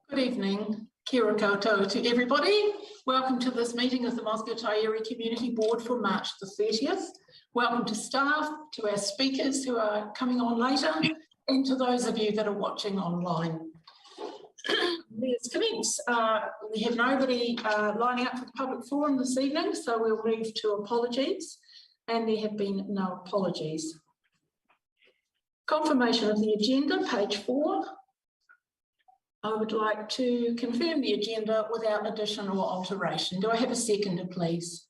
Good evening, kia ora koutou to everybody. Welcome to this meeting of the Mosgiel Taieri Community Board for March the 30th. Welcome to staff, to our speakers who are coming on later, and to those of you that are watching online. Let's commence. We have nobody lining up for the public forum this evening, so we'll move to apologies, and there have been no apologies. Confirmation of the agenda, page 4. I would like to confirm the agenda without addition or alteration. Do I have a seconder, please?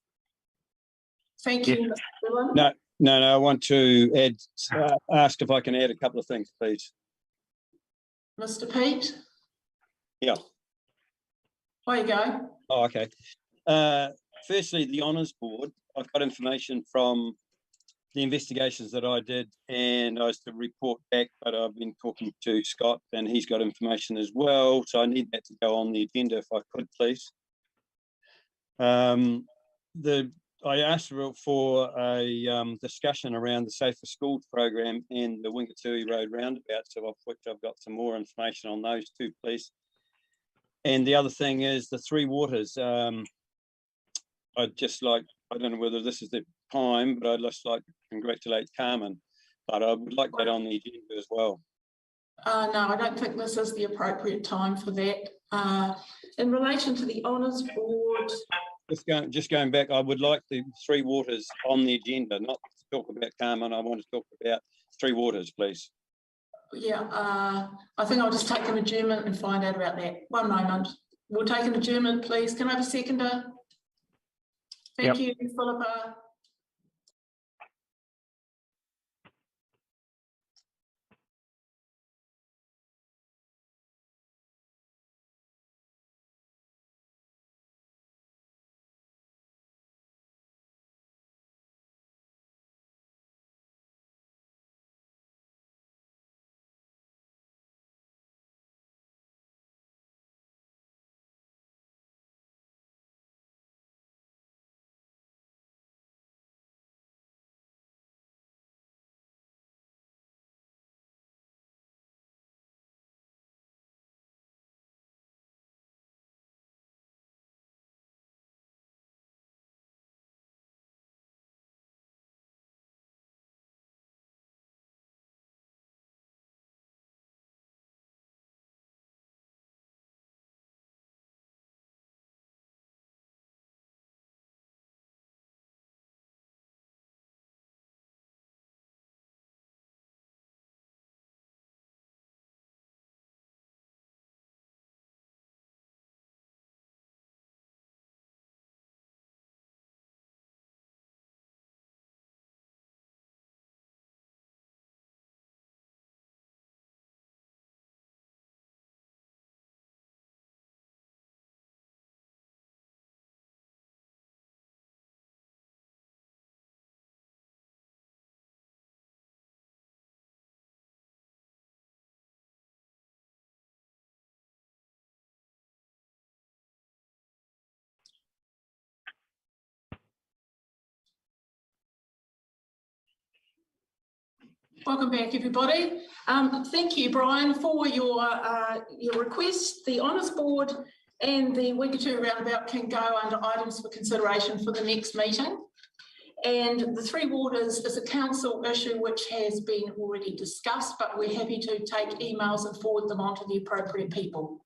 Thank you, Mr. Dillon. No, I want to add, ask if I can add a couple of things, please. Mr. Pete? Yeah. There you go. Oh, okay. Firstly, the Honours Board, I've got information from the investigations that I did and I was to report back, but I've been talking to Scott and he's got information as well. So I need that to go on the agenda if I could, please. I asked for a discussion around the Safer Schools program and the Wingatui Road roundabout, so of which I've got some more information on those two, please. And the other thing is the Three Waters. I'd just like, I don't know whether this is the time, but I'd just like to congratulate Carmen, but I would like that on the agenda as well. No, I don't think this is the appropriate time for that. In relation to the Honours Board, Just going back, I would like the Three Waters on the agenda, not to talk about Carmen. I want to talk about Three Waters, please. Yeah, I think I'll just take an adjournment and find out about that. One moment. We'll take an adjournment, please. Can I have a seconder? Thank you, Philippa. Welcome back, everybody. Thank you, Brian, for your request. The Honours Board and the Wingatui roundabout can go under items for consideration for the next meeting. And the Three Waters is a council issue which has been already discussed, but we're happy to take emails and forward them on to the appropriate people.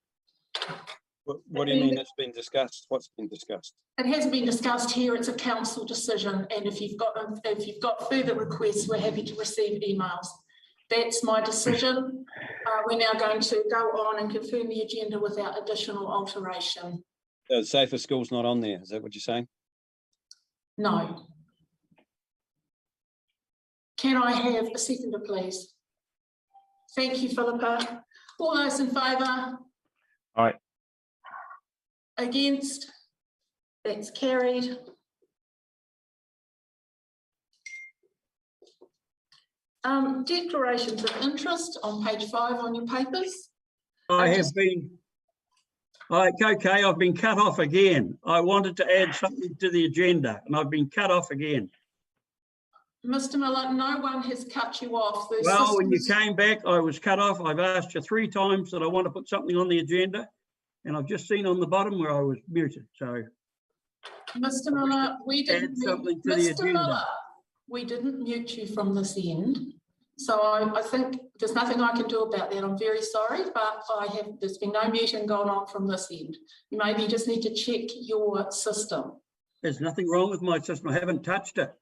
What do you mean it's been discussed? What's been discussed? It hasn't been discussed here. It's a council decision, and if you've got further requests, we're happy to receive emails. That's my decision. We're now going to go on and confirm the agenda without additional alteration. Safer Schools not on there. Is that what you're saying? No. Can I have a seconder, please? Thank you, Philippa. All those in favour? Aye. Against? That's carried. Declarations of interest on page 5 on your papers. Okay, I've been cut off again. I wanted to add something to the agenda and I've been cut off again. Mr. Miller, no one has cut you off. Well, when you came back, I was cut off. I've asked you 3 times that I want to put something on the agenda and I've just seen on the bottom where I was muted, so. Mr. Miller, we didn't add mute, something to the Mr. agenda. Miller, we didn't mute you from this end. So I think there's nothing I can do about that. I'm very sorry, but there's been no muting going on from this end. You maybe just need to check your system. There's nothing wrong with my system. I haven't touched it.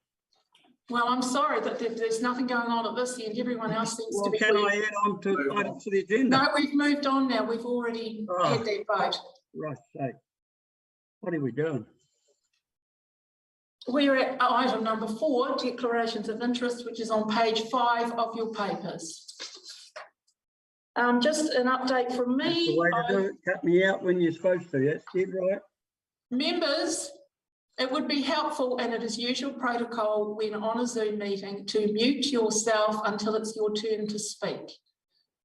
Well, I'm sorry that there's nothing going on at this end. Everyone else seems to Well, be. can I add on to items to the agenda? No, we've moved on now. We've already had that vote. Right, sake. What are we doing? We're at item number 4, declarations of interest, which is on page 5 of your papers. Just an update from me. That's the way to do it. Cut me out when you're supposed to. That's dead right. Members, it would be helpful, and it is usual protocol when on a Zoom meeting, to mute yourself until it's your turn to speak.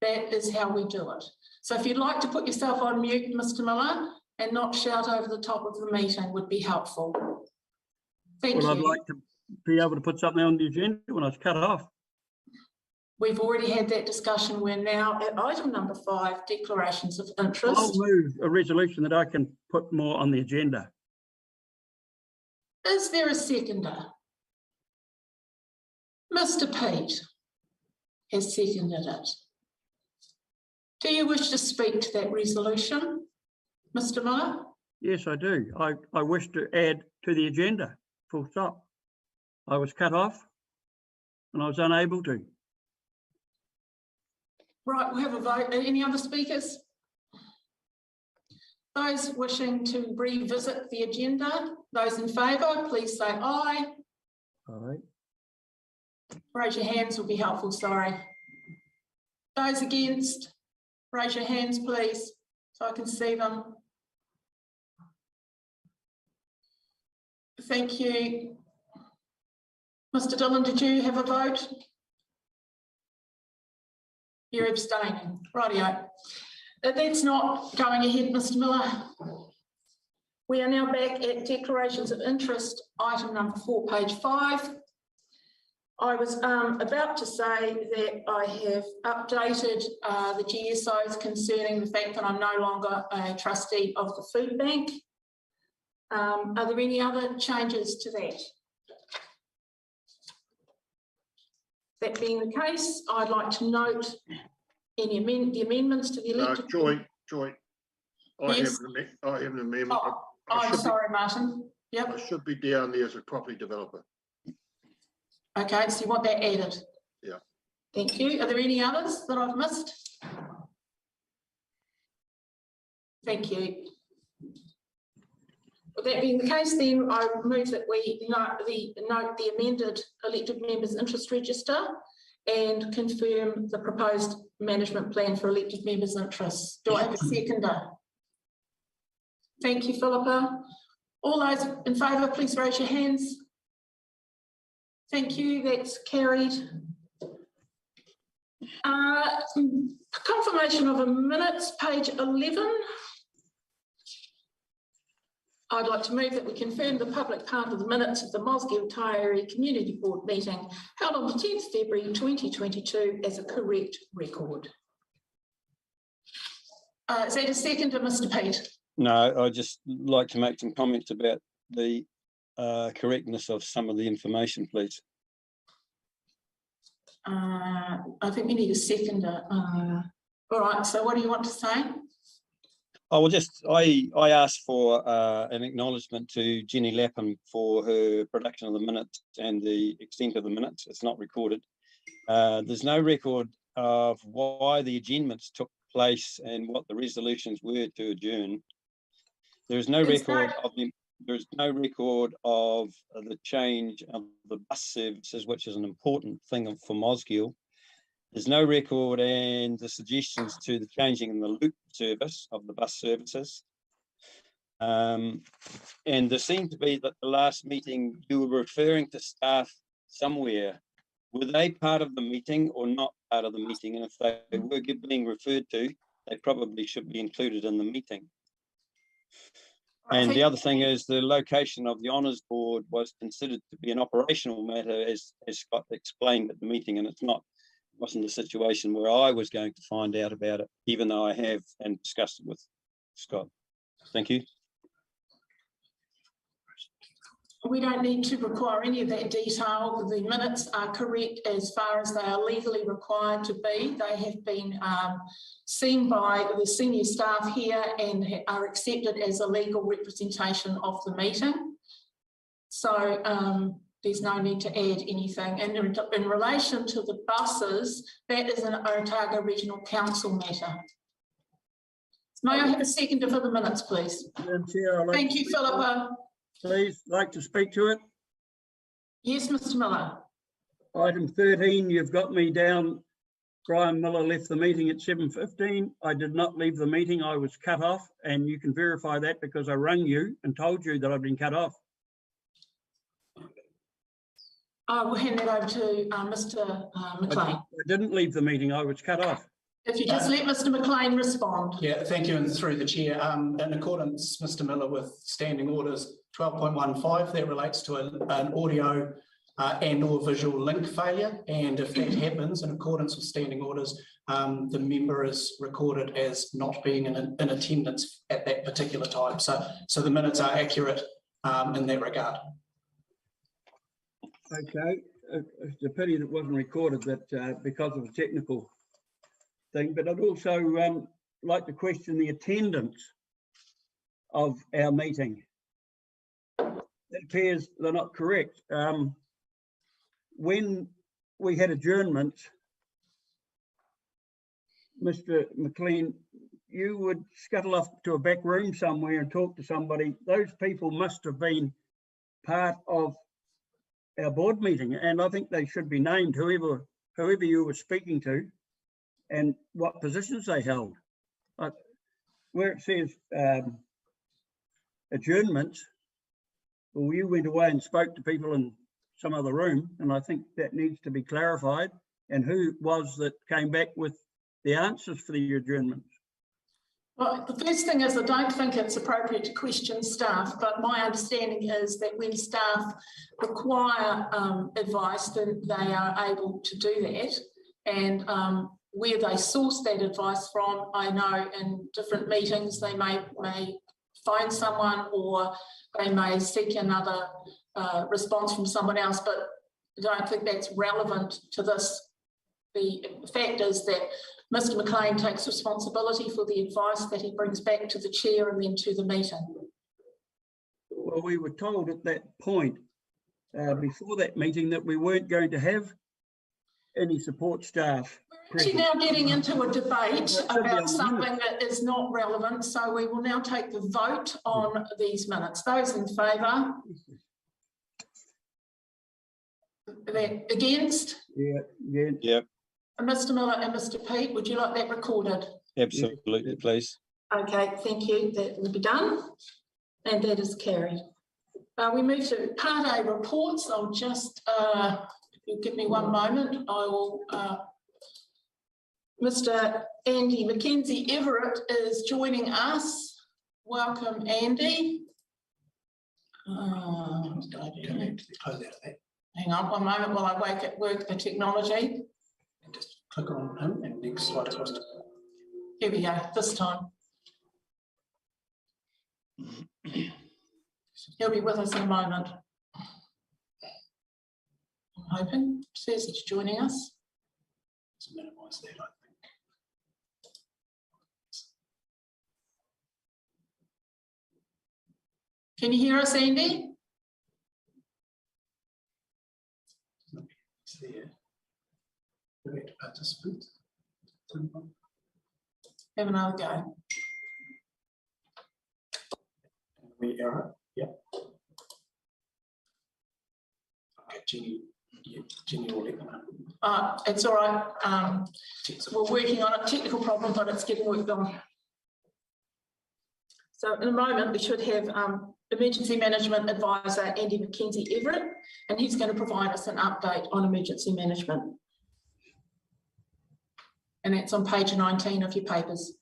That is how we do it. So if you'd like to put yourself on mute, Mr. Miller, and not shout over the top of the meeting, would be helpful. Thank you. I'd like to be able to put something on the agenda when I was cut off. We've already had that discussion. We're now at item number 5, declarations of interest. I'll move a resolution that I can put more on the agenda. Is there a seconder? Mr. Pete has seconded it. Do you wish to speak to that resolution, Mr. Miller? Yes, I do. I wish to add to the agenda, full stop. I was cut off and I was unable to. Right, we'll have a vote. Any other speakers? Those wishing to revisit the agenda, those in favour, please say aye. Aye. Raise your hands will be helpful, sorry. Those against, raise your hands, please, so I can see them. Thank you. Mr. Dillon, did you have a vote? You're abstaining, rightio. That's not going ahead, Mr. Miller. We are now back at declarations of interest, item number 4, page 5. I was about to say that I have updated the GSOs concerning the fact that I'm no longer a trustee of the food bank. Are there any other changes to that? That being the case, I'd like to note the amendments to the elected. Joy. Yes. I have an amendment. Oh, I'm sorry, Martin. Yep. I should be down there as a property developer. Okay, so you want that added? Yeah. Thank you. Are there any others that I've missed? Thank you. With that being the case, then I move that we note the amended elected members' interest register and confirm the proposed management plan for elected members' interests. Do I have a seconder? Thank you, Philippa. All those in favour, please raise your hands. Thank you, that's carried. Confirmation of a minutes, page 11. I'd like to move that we confirm the public part of the minutes of the Mosgiel Taieri Community Board meeting held on the 10th February 2022 as a correct record. Is that a seconder, Mr. Pete? No, I'd just like to make some comments about the correctness of some of the information, please. I think we need a seconder. All right, so what do you want to say? Oh, well, I asked for an acknowledgement to Jenny Lapham for her production of the minutes and the extent of the minutes. It's not recorded. There's no record of why the adjournments took place and what the resolutions were to adjourn. There's no record of them. There's no record of the change of the bus services, which is an important thing for Mosgiel. There's no record and the suggestions to the changing in the loop service of the bus services. And there seemed to be that the last meeting you were referring to staff somewhere. Were they part of the meeting or not part of the meeting? And if they were being referred to, they probably should be included in the meeting. And the other thing is the location of the Honours Board was considered to be an operational matter, as Scott explained at the meeting, and it wasn't a situation where I was going to find out about it, even though I have and discussed it with Scott. Thank you. We don't need to require any of that detail. The minutes are correct as far as they are legally required to be. They have been seen by the senior staff here and are accepted as a legal representation of the meeting. So there's no need to add anything. And in relation to the buses, that is an Otago Regional Council matter. May I have a seconder for the minutes, please? Madam Chair, I'd like Thank to you, speak to it. Philippa. Please, like to speak to it. Yes, Mr. Miller. Item 13, you've got me down. Brian Miller left the meeting at 7:15. I did not leave the meeting. I was cut off, and you can verify that because I rang you and told you that I've been cut off. I will hand that over to Mr. McLean. I didn't leave the meeting. I was cut off. If you just let Mr. McLean respond. Yeah, thank you, and through the chair, in accordance, Mr. Miller, with standing orders 12.15, that relates to an audio and or visual link failure, and if that happens in accordance with standing orders, the member is recorded as not being in attendance at that particular time. So the minutes are accurate in that regard. Okay, it's a pity that it wasn't recorded that because of a technical thing, but I'd also like to question the attendance of our meeting. It appears they're not correct. When we had adjournment, Mr. McLean, you would scuttle off to a back room somewhere and talk to somebody. Those people must have been part of our board meeting, and I think they should be named, whoever you were speaking to and what positions they held. Where it says adjournment, well, you went away and spoke to people in some other room, and I think that needs to be clarified, and who it was that came back with the answers for the adjournment. Well, the first thing is I don't think it's appropriate to question staff, but my understanding is that when staff require advice, then they are able to do that. And where they source that advice from, I know in different meetings they may find someone, or they may seek another response from someone else, but I don't think that's relevant to this. The fact is that Mr. McLean takes responsibility for the advice that he brings back to the chair and then to the meeting. Well, we were told at that point, before that meeting, that we weren't going to have any support staff. We're actually now getting into a debate about something that is not relevant, so we will now take the vote on these minutes. Those in favour? Against? Yeah. Mr. Miller and Mr. Pete, would you like that recorded? Absolutely, please. Okay, thank you. That will be done, and that is carried. We move to Part A reports. I'll just, if you give me one moment, I will. Mr. Andy Mackenzie Everett is joining us. Welcome, Andy. Hang on one moment while I work the technology. And just click on him and next slide across to. Here we go, this time. He'll be with us in a moment. I'm hoping. Says he's joining us. Let's minimize that, I think. Can you hear us, Andy? It's there. Direct participant. Have another go. We error. Yeah. Okay, Jenny. Yeah, Jenny will let me know. It's all right. We're working on a technical problem, but it's getting worked on. So in a moment, we should have Emergency Management Advisor Andy Mackenzie Everett, and he's going to provide us an update on emergency management. And that's on page 19 of your papers.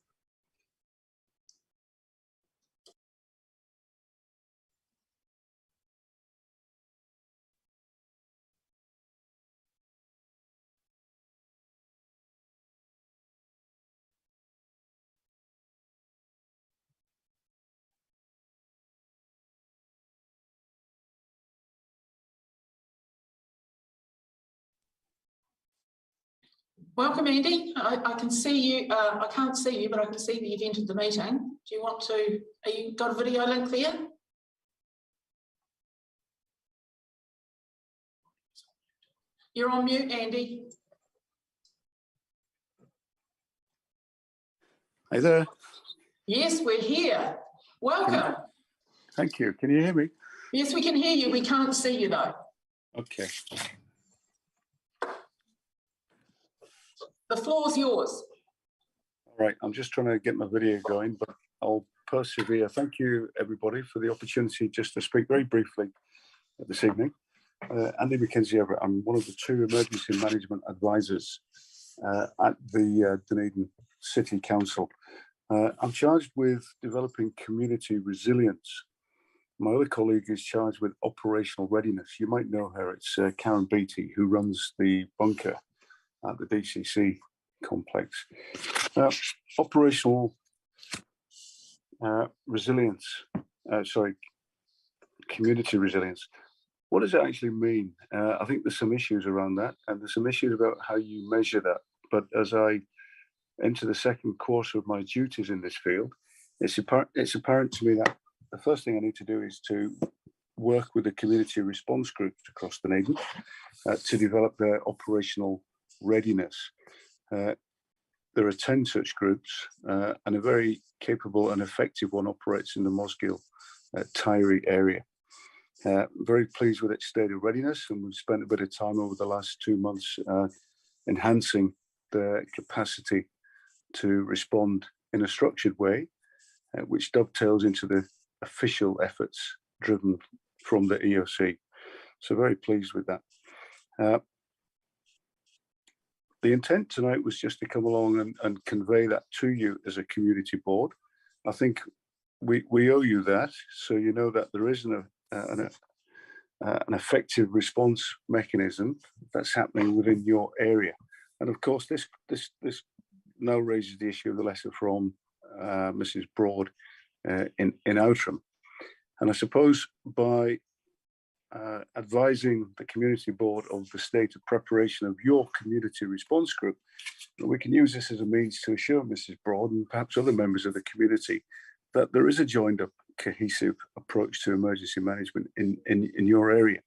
Welcome, Andy. I can see you. I can't see you, but I can see that you've entered the meeting. Do you want to? Are you got a video link there? You're on mute, Andy. Hi there. Yes, we're here. Welcome. Thank you. Can you hear me? Yes, we can hear you. We can't see you though. Okay. The floor's yours. All right. I'm just trying to get my video going, but I'll persevere. Thank you, everybody, for the opportunity just to speak very briefly this evening. Andy Mackenzie Everett. I'm one of the 2 emergency management advisors at the Dunedin City Council. I'm charged with developing community resilience. My other colleague is charged with operational readiness. You might know her. It's Karen Beattie, who runs the bunker at the DCC complex. Operational resilience, community resilience. What does it actually mean? I think there's some issues around that, and there's some issues about how you measure that. But as I enter the second quarter of my duties in this field, it's apparent to me that the first thing I need to do is to work with the community response groups across Dunedin to develop their operational readiness. There are 10 such groups, and a very capable and effective one operates in the Mosgiel Taieri area. Very pleased with its state of readiness, and we've spent a bit of time over the last 2 months enhancing the capacity to respond in a structured way, which dovetails into the official efforts driven from the EOC. So very pleased with that. The intent tonight was just to come along and convey that to you as a community board. I think we owe you that, so you know that there is an effective response mechanism that's happening within your area. And of course, this now raises the issue of the letter from Mrs. Broad in Outram. And I suppose by advising the community board of the state of preparation of your community response group, we can use this as a means to assure Mrs. Broad and perhaps other members of the community that there is a joined up, cohesive approach to emergency management in your area.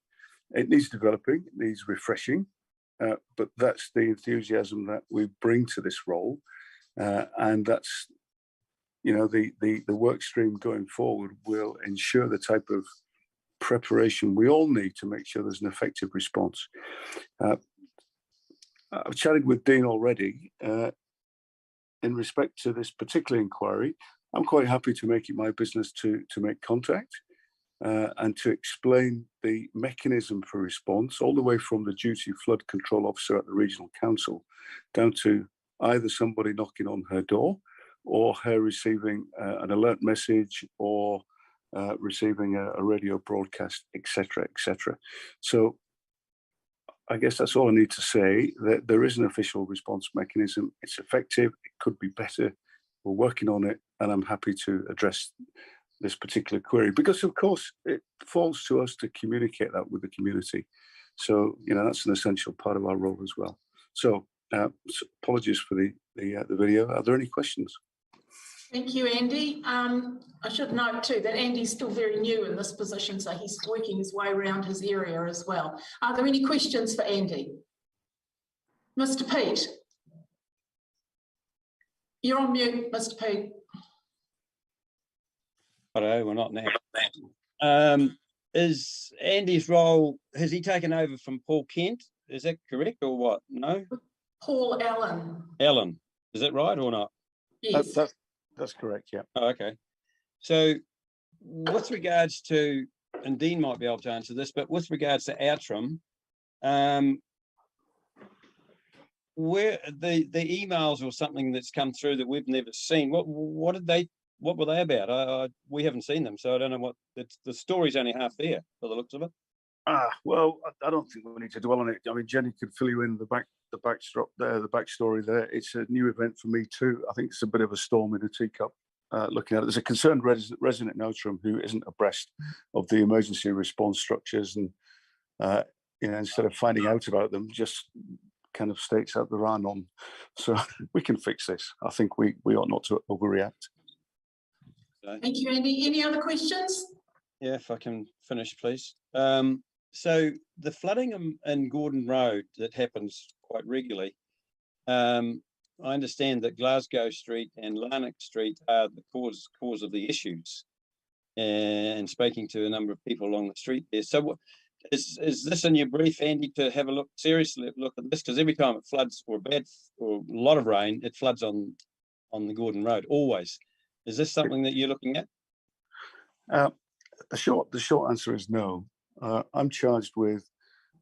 It needs developing, it needs refreshing, but that's the enthusiasm that we bring to this role. And that's, you know, the work stream going forward will ensure the type of preparation we all need to make sure there's an effective response. I've chatted with Dean already. In respect to this particular inquiry, I'm quite happy to make it my business to make contact and to explain the mechanism for response, all the way from the duty flood control officer at the regional council down to either somebody knocking on her door or her receiving an alert message or receiving a radio broadcast, etc., etc. So I guess that's all I need to say, that there is an official response mechanism. It's effective. It could be better. We're working on it, and I'm happy to address this particular query because, of course, it falls to us to communicate that with the community. So, you know, that's an essential part of our role as well. So, apologies for the video. Are there any questions? Thank you, Andy. I should note too that Andy's still very new in this position, so he's working his way around his area as well. Are there any questions for Andy? Mr. Pete? You're on mute, Mr. Pete. Hello, we're not now. Is Andy's role, has he taken over from Paul Kent? Is that correct or what? No? Paul Allen. Allen, is that right or not? Yes. That's correct, yeah. Oh, okay. So with regards to, and Dean might be able to answer this, but with regards to Outram, where the emails or something that's come through that we've never seen, what were they about? We haven't seen them, so I don't know what, the story's only half there for the looks of it. Well, I don't think we need to dwell on it. I mean, Jenny could fill you in the backstory there. It's a new event for me too. I think it's a bit of a storm in a teacup. Looking at it, there's a concerned resident in Outram who isn't abreast of the emergency response structures, and you know, instead of finding out about them, just kind of states out there are none. So we can fix this. I think we ought not to overreact. Thank you, Andy. Any other questions? Yeah, if I can finish, please. So the flooding in Gordon Road that happens quite regularly, I understand that Glasgow Street and Larnack Street are the cause of the issues. And speaking to a number of people along the street there. So what is this in your brief, Andy, to have a seriously look at this? Because every time it floods or a lot of rain, it floods on the Gordon Road, always. Is this something that you're looking at? The short answer is no. I'm charged with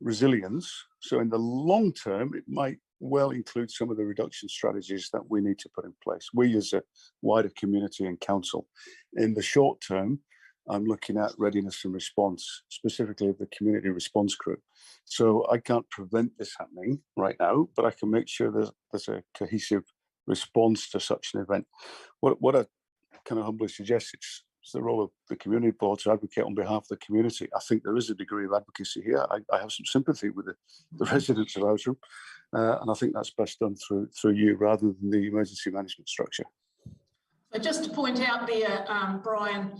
resilience. So in the long term, it might well include some of the reduction strategies that we need to put in place. We as a wider community and council. In the short term, I'm looking at readiness and response, specifically of the community response group. So I can't prevent this happening right now, but I can make sure there's a cohesive response to such an event. What I kind of humbly suggest, it's the role of the community board to advocate on behalf of the community. I think there is a degree of advocacy here. I have some sympathy with the residents of Outram, and I think that's best done through you rather than the emergency management structure. So just to point out there, Brian,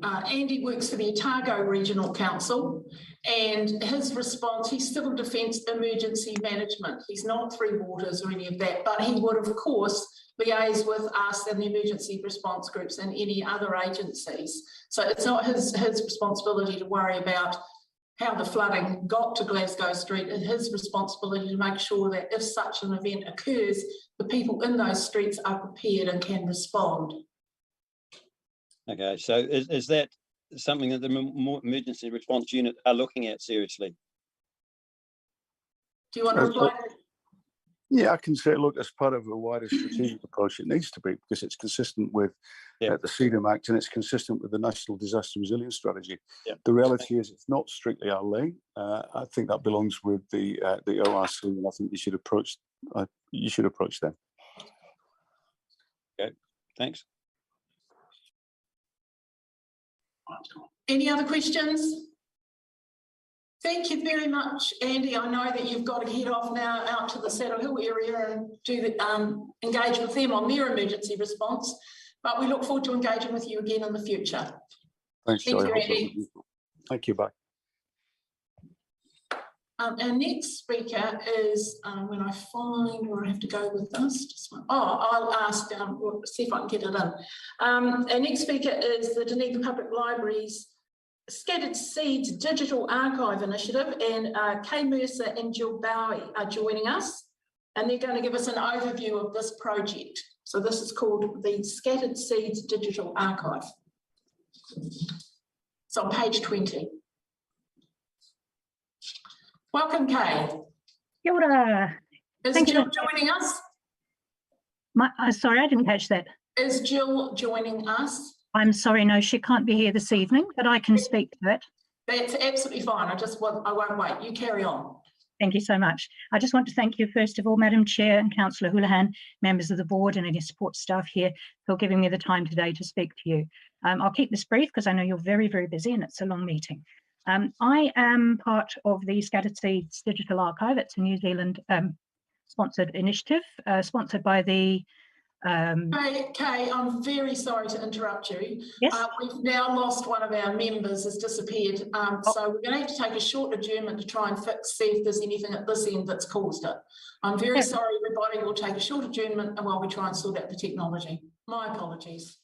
Andy works for the Otago Regional Council, and his response, he's civil defence emergency management. He's not Three Waters or any of that, but he would, of course, liaise with us and the emergency response groups and any other agencies. So it's not his responsibility to worry about how the flooding got to Glasgow Street. It's his responsibility to make sure that if such an event occurs, the people in those streets are prepared and can respond. Okay, so is that something that the emergency response unit are looking at seriously? Do you want to reply? Yeah, I can say, look, as part of a wider strategic approach, it needs to be, because it's consistent with the CEDAM Act and it's consistent with the National Disaster Resilience Strategy. The reality is it's not strictly our lane. I think that belongs with the ORC, and I think you should approach them. Okay, thanks. Any other questions? Thank you very much, Andy. I know that you've got to head off now out to the Saddle Hill area and do the, engage with them on their emergency response, but we look forward to engaging with you again in the future. Thanks, Thank you, Joy. Andy. Thank you, bye. Our next speaker is, when I find where I have to go with this, I'll ask, see if I can get it in. Our next speaker is the Dunedin Public Library's Scattered Seeds Digital Archive Initiative, and Kay Mercer and Jill Bowie are joining us, and they're going to give us an overview of this project. So this is called the Scattered Seeds Digital Archive. It's on page 20. Welcome, Kay. Kia ora. Is Thank Jill you. joining us? Sorry, I didn't catch that. Is Jill joining us? I'm sorry, no, she can't be here this evening, but I can speak to it. That's absolutely fine. I won't wait. You carry on. Thank you so much. I just want to thank you, first of all, Madam Chair and Councillor Houlihan, members of the board and any support staff here for giving me the time today to speak to you. I'll keep this brief because I know you're very, very busy and it's a long meeting. I am part of the Scattered Seeds Digital Archive. It's a New Zealand sponsored initiative, sponsored by the Kay, I'm very sorry to interrupt you. Yes. We've now lost one of our members, has disappeared. So we're going to have to take a short adjournment to try and see if there's anything at this end that's caused it. I'm very sorry, everybody. We'll take a short adjournment while we try and sort out the technology. My apologies.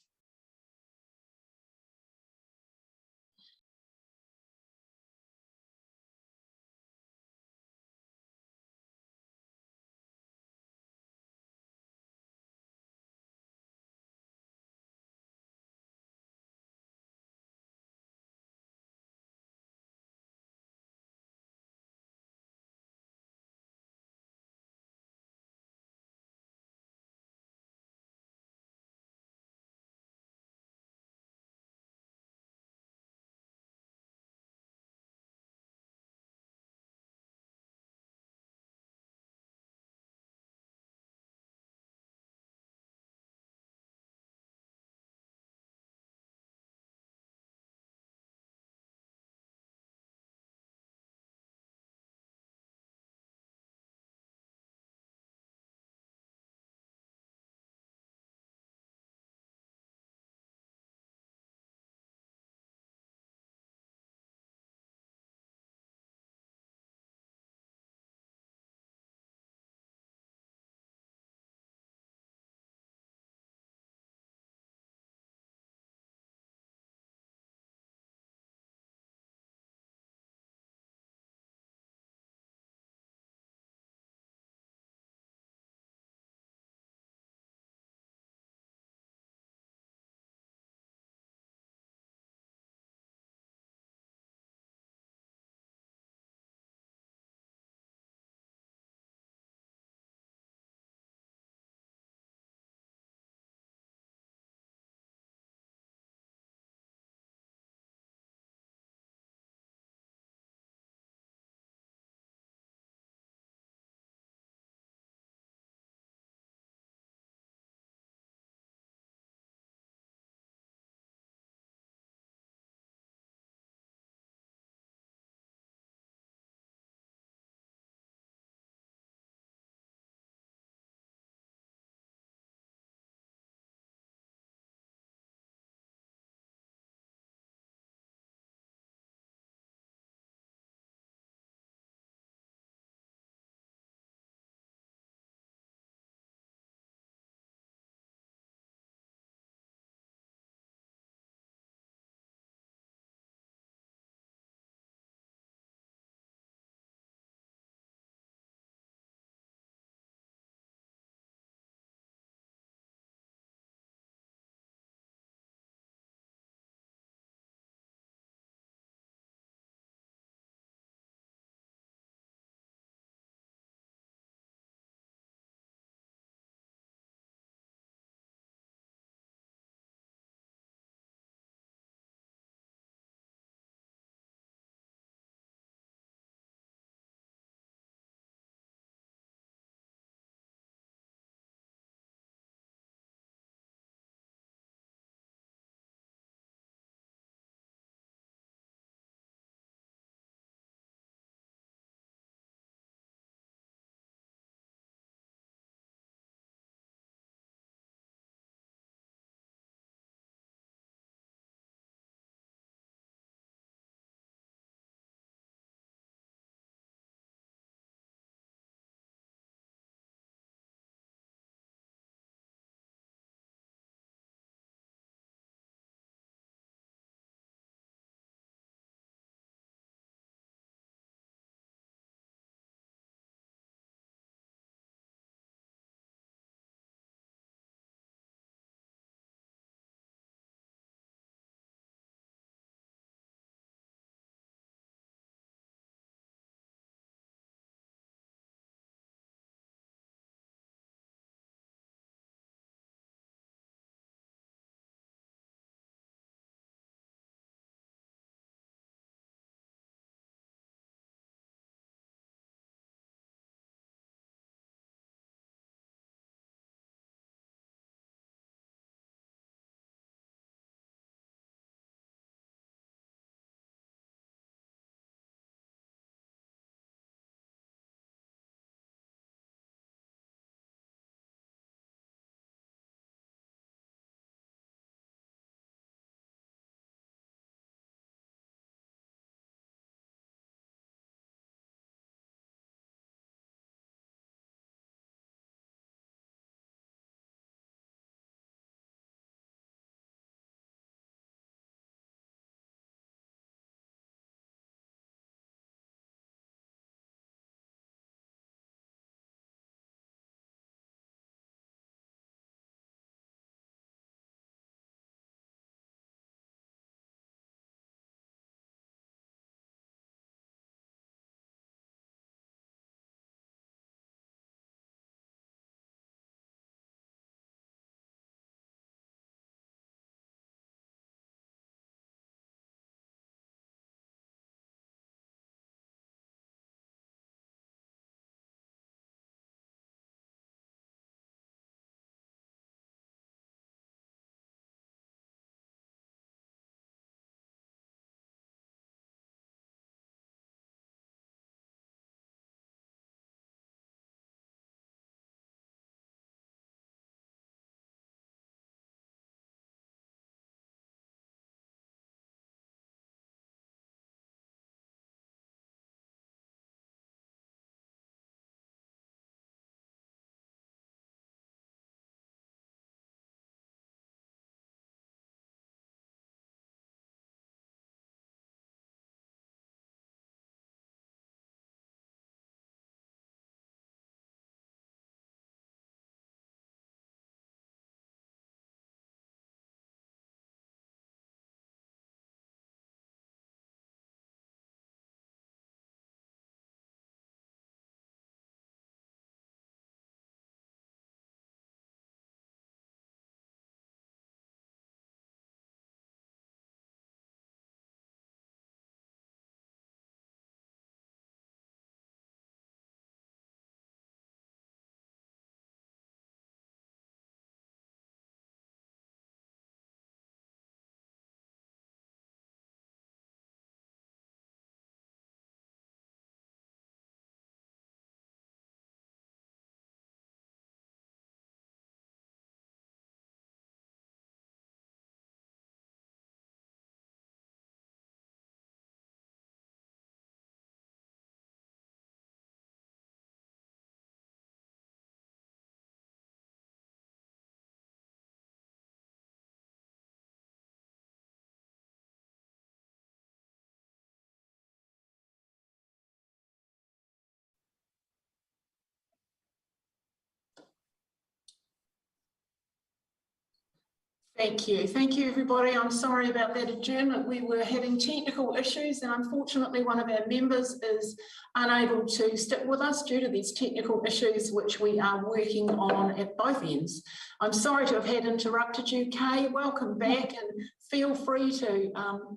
Thank you everybody. I'm sorry about that adjournment. We were having technical issues and unfortunately one of our members is unable to stick with us due to these technical issues which we are working on at both ends. I'm sorry to have had interrupted you, Kay. Welcome back and feel free to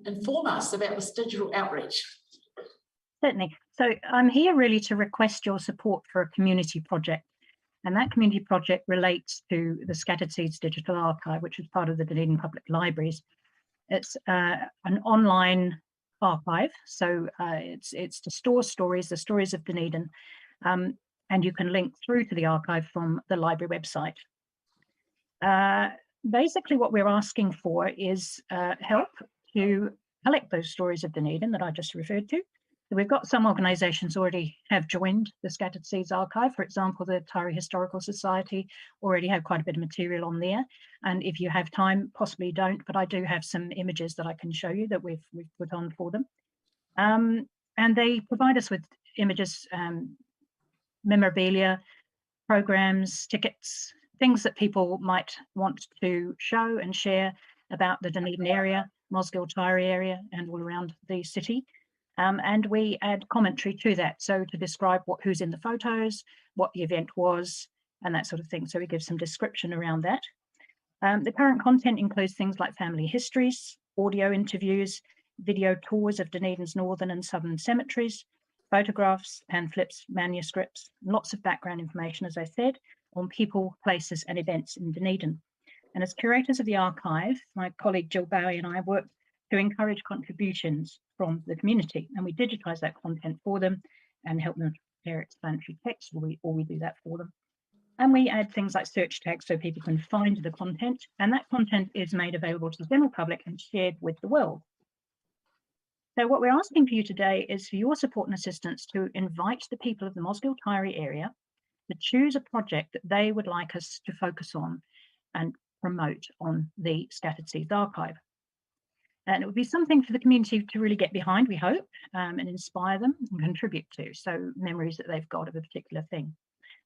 inform us about this digital outreach. Certainly. So I'm here really to request your support for a community project. And that community project relates to the Scattered Seeds Digital Archive, which is part of the Dunedin Public Libraries. It's an online archive, so it's to store stories, the stories of Dunedin, and you can link through to the archive from the library website. Basically, what we're asking for is help to collect those stories of Dunedin that I just referred to. So we've got some organisations already have joined the Scattered Seeds Archive. For example, the Taieri Historical Society already have quite a bit of material on there. And if you have time, possibly don't, but I do have some images that I can show you that we've put on for them. And they provide us with images, memorabilia, programs, tickets, things that people might want to show and share about the Dunedin area, Mosgiel Taieri area, and all around the city. And we add commentary to that, so to describe who's in the photos, what the event was, and that sort of thing. So we give some description around that. The current content includes things like family histories, audio interviews, video tours of Dunedin's northern and southern cemeteries, photographs, pamphlets, manuscripts, lots of background information, as I said, on people, places, and events in Dunedin. And as curators of the archive, my colleague Jill Bowie and I worked to encourage contributions from the community, and we digitize that content for them and help them prepare explanatory text, or we do that for them. And we add things like search tags so people can find the content, and that content is made available to the general public and shared with the world. So what we're asking for you today is for your support and assistance to invite the people of the Mosgiel Taieri area to choose a project that they would like us to focus on and promote on the Scattered Seeds Archive. And it would be something for the community to really get behind, we hope, and inspire them and contribute to, so memories that they've got of a particular thing.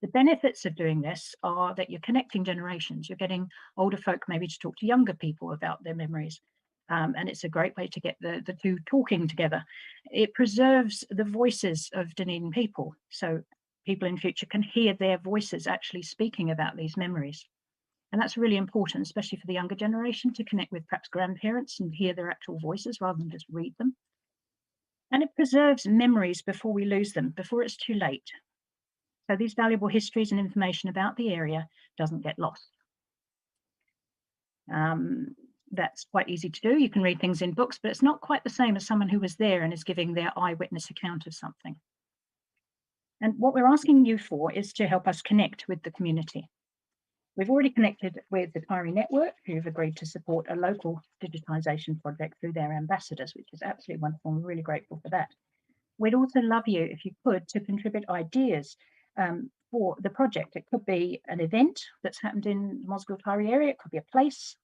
The benefits of doing this are that you're connecting generations. You're getting older folk maybe to talk to younger people about their memories. And it's a great way to get the two talking together. It preserves the voices of Dunedin people, so people in future can hear their voices actually speaking about these memories. And that's really important, especially for the younger generation, to connect with perhaps grandparents and hear their actual voices rather than just read them. And it preserves memories before we lose them, before it's too late. So these valuable histories and information about the area doesn't get lost. That's quite easy to do. You can read things in books, but it's not quite the same as someone who was there and is giving their eyewitness account of something. And what we're asking you for is to help us connect with the community. We've already connected with the Taieri Network, who've agreed to support a local digitisation project through their ambassadors, which is absolutely wonderful. We're really grateful for that. We'd also love you, if you could, to contribute ideas for the project. It could be an event that's happened in the Mosgiel Taieri area. It could be a place.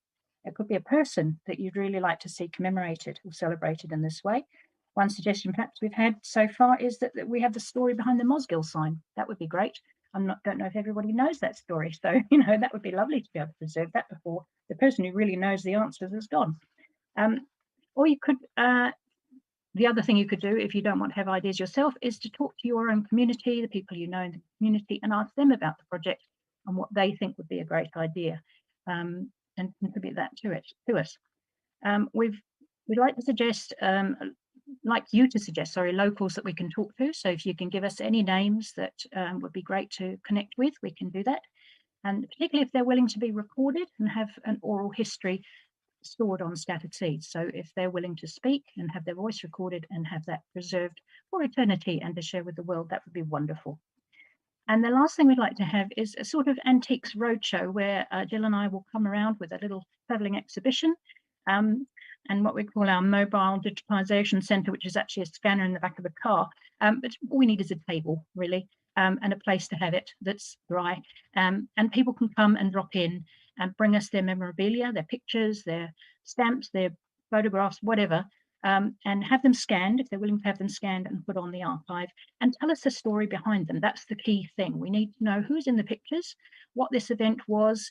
It could be a person that you'd really like to see commemorated or celebrated in this way. One suggestion perhaps we've had so far is that we have the story behind the Mosgiel sign. That would be great. Don't know if everybody knows that story. So, that would be lovely to be able to preserve that before the person who really knows the answers is gone. Or you could, the other thing you could do if you don't want to have ideas yourself is to talk to your own community, the people you know in the community, and ask them about the project and what they think would be a great idea, and contribute that to us. We'd like to suggest, locals that we can talk to. So if you can give us any names that would be great to connect with, we can do that. And particularly if they're willing to be recorded and have an oral history stored on Scattered Seeds. So if they're willing to speak and have their voice recorded and have that preserved for eternity and to share with the world, that would be wonderful. And the last thing we'd like to have is a sort of antiques roadshow where Jill and I will come around with a little travelling exhibition and what we call our mobile digitalization centre, which is actually a scanner in the back of the car. But all we need is a table, really, and a place to have it that's dry. And people can come and drop in and bring us their memorabilia, their pictures, their stamps, their photographs, whatever, and have them scanned if they're willing to have them scanned and put on the archive, and tell us the story behind them. That's the key thing. We need to know who's in the pictures, what this event was,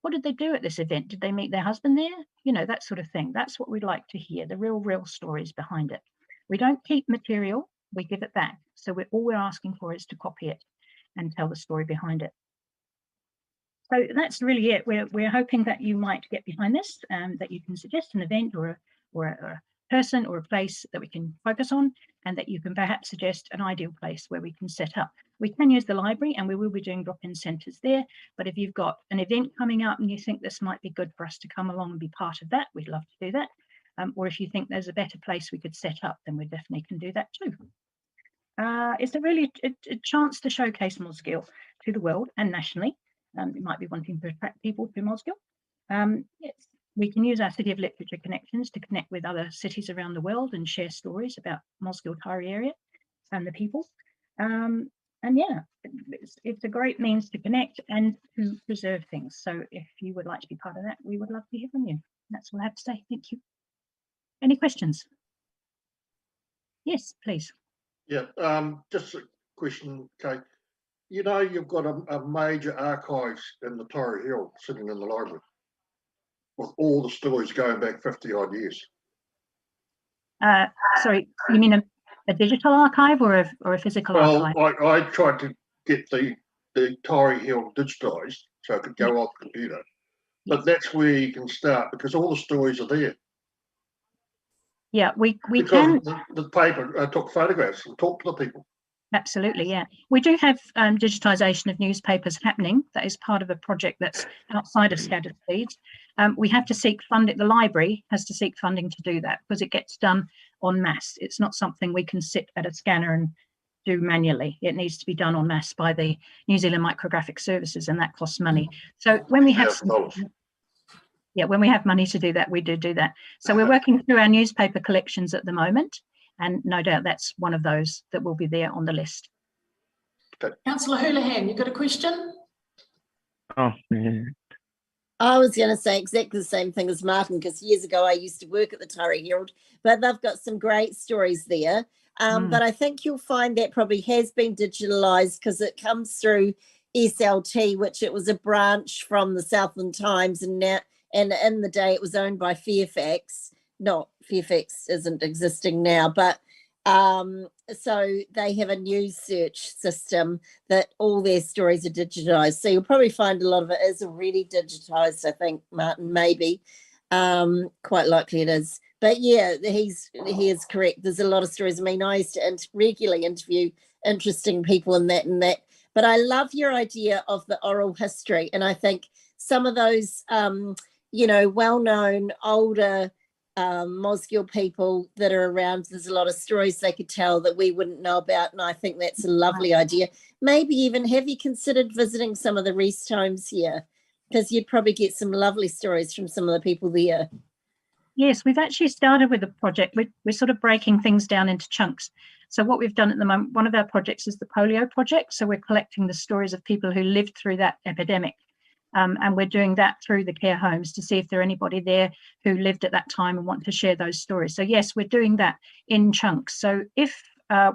what did they do at this event? Did they meet their husband there? You know, that sort of thing. That's what we'd like to hear, the real stories behind it. We don't keep material, we give it back. So all we're asking for is to copy it and tell the story behind it. So that's really it. We're hoping that you might get behind this, that you can suggest an event or a person or a place that we can focus on, and that you can perhaps suggest an ideal place where we can set up. We can use the library, and we will be doing drop-in centres there, but if you've got an event coming up and you think this might be good for us to come along and be part of that, we'd love to do that. Or if you think there's a better place we could set up, then we definitely can do that too. It's a really a chance to showcase Mosgiel to the world and nationally. You might be wanting to attract people to Mosgiel. We can use our City of Literature connections to connect with other cities around the world and share stories about Mosgiel Taieri area and the people. And yeah, it's a great means to connect and to preserve things. So if you would like to be part of that, we would love to hear from you. That's all I have to say. Thank you. Any questions? Yes, please. Yeah, just a question, Kate. You know, you've got a major archives in the Taieri Herald sitting in the library with all the stories going back 50 odd years. Sorry, you mean a digital archive or a physical archive? Well, I tried to get the Taieri Herald digitized so it could go off the computer, but that's where you can start because all the stories are there. Yeah, we because can. The paper took photographs and talked to the people. Absolutely, yeah. We do have digitisation of newspapers happening. That is part of a project that's outside of Scattered Seeds. We have to seek funding. The library has to seek funding to do that because it gets done en masse. It's not something we can sit at a scanner and do manually. It needs to be done en masse by the New Zealand Micrographic Services, and that costs money. So when we have when we have money to do that, we do that. So we're working through our newspaper collections at the moment. And no doubt that's one of those that will be there on the list. Councillor Houlihan, you got a question? Oh, yeah. I was going to say exactly the same thing as Martin, because years ago I used to work at the Taieri Herald, but they've got some great stories there. But I think you'll find that probably has been digitalised because it comes through SLT, which it was a branch from the Southland Times, and now, and in the day it was owned by Fairfax. Not Fairfax isn't existing now, but so they have a news search system that all their stories are digitized. So you'll probably find a lot of it is already digitized, I think, Martin, maybe. Quite likely it is. But yeah, he is correct. There's a lot of stories. I mean, I used to regularly interview interesting people and that. But I love your idea of the oral history. And I think some of those, well-known older Mosgiel people that are around, there's a lot of stories they could tell that we wouldn't know about, and I think that's a lovely idea. Maybe even have you considered visiting some of the rest homes here, because you'd probably get some lovely stories from some of the people there. Yes, we've actually started with a project. We're sort of breaking things down into chunks. So what we've done at the moment, one of our projects is the Polio Project. So we're collecting the stories of people who lived through that epidemic. And we're doing that through the care homes to see if there anybody there who lived at that time and want to share those stories. So yes, we're doing that in chunks. So if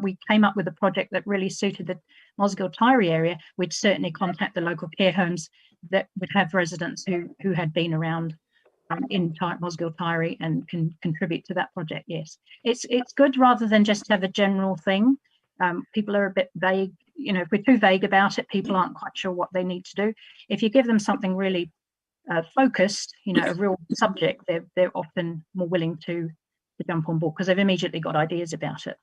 we came up with a project that really suited the Mosgiel Taieri area, we'd certainly contact the local care homes that would have residents who had been around in Mosgiel Taieri and can contribute to that project. Yes, it's good rather than just have a general thing. People are a bit vague. If we're too vague about it, people aren't quite sure what they need to do. If you give them something really focused, a real subject, they're often more willing to jump on board because they've immediately got ideas about it.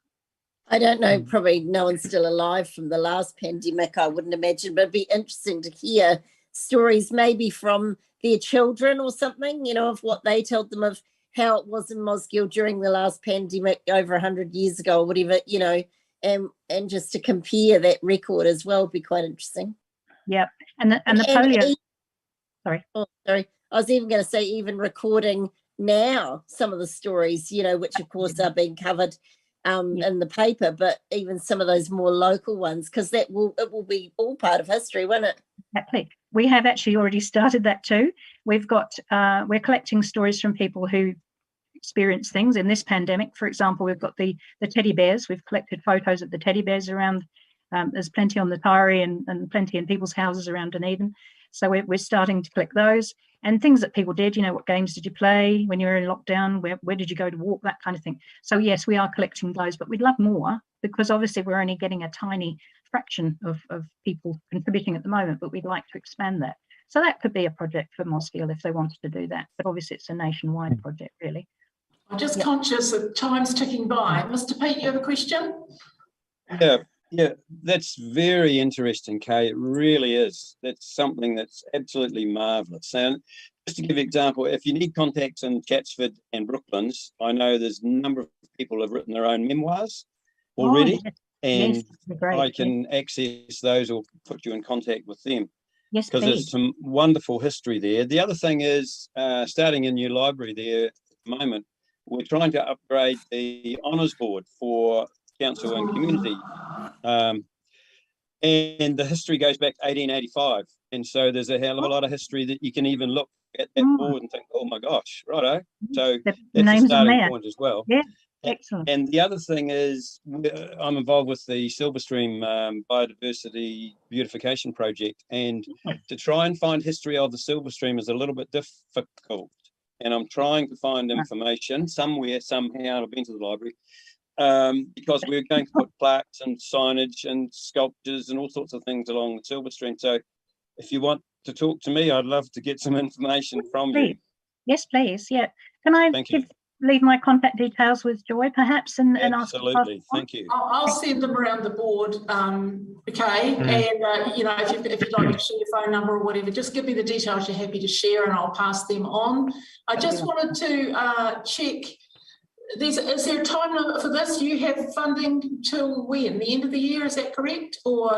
I don't know, probably no one's still alive from the last pandemic, I wouldn't imagine, but it'd be interesting to hear stories maybe from their children or something, of what they told them of how it was in Mosgiel during the last pandemic over 100 years ago or whatever, and just to compare that record as well would be quite interesting. Yeah, and the polio. Sorry. Oh, sorry. I was even going to say even recording now some of the stories, which of course are being covered in the paper, but even some of those more local ones, because it will be all part of history, won't it? Exactly. We have actually already started that too. We've got we're collecting stories from people who experience things in this pandemic. For example, we've got the teddy bears. We've collected photos of the teddy bears around. There's plenty on the Taieri and plenty in people's houses around Dunedin. So we're starting to collect those and things that people did. You know, what games did you play when you were in lockdown? Where did you go to walk? That kind of thing. So yes, we are collecting those, but we'd love more because obviously we're only getting a tiny fraction of people contributing at the moment, but we'd like to expand that. So that could be a project for Mosgiel if they wanted to do that. But obviously it's a nationwide project, really. I'm just conscious of time's ticking by. Mr. Pete, you have a question? Yeah, that's very interesting, Kay. It really is. That's something that's absolutely marvellous. And just to give you an example, if you need contacts in Chatsford and Brooklands, I know there's a number of people who have written their own memoirs already, and I can access those or put you in contact with them. Yes, because there's some wonderful history there. The other thing is starting a new library there at the moment. We're trying to upgrade the honours board for council and community. And the history goes back to 1885. And so there's a hell of a lot of history that you can even look at that board and think, oh my gosh, righto. So that's a starting point as well. Yeah, excellent. And the other thing is I'm involved with the Silverstream Biodiversity Beautification Project. And to try and find history of the Silverstream is a little bit difficult. And I'm trying to find information somewhere, somehow. I've been to the library. Because we're going to put plaques and signage and sculptures and all sorts of things along the Silverstream. So if you want to talk to me, I'd love to get some information from you. Yes, please. Yeah. Can I leave my contact details with Joy, perhaps, and ask? Absolutely. Thank you. I'll send them around the board, okay? And, you know, if you'd like to share your phone number or whatever, just give me the details you're happy to share and I'll pass them on. I just wanted to check. Is there a time limit for this? You have funding till when? The end of the year, is that correct? Or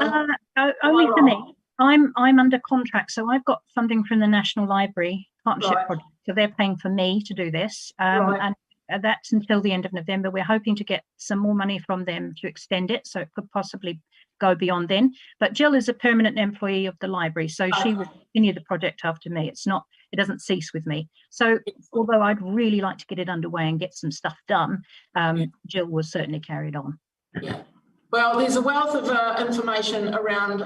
only for me. I'm under contract, so I've got funding from the National Library Partnership Project. So they're paying for me to do this, and that's until the end of November. We're hoping to get some more money from them to extend it, so it could possibly go beyond then. But Jill is a permanent employee of the library, so she will continue the project after me. It doesn't cease with me. So although I'd really like to get it underway and get some stuff done, Jill will certainly carry it on. Yeah. Well, there's a wealth of information around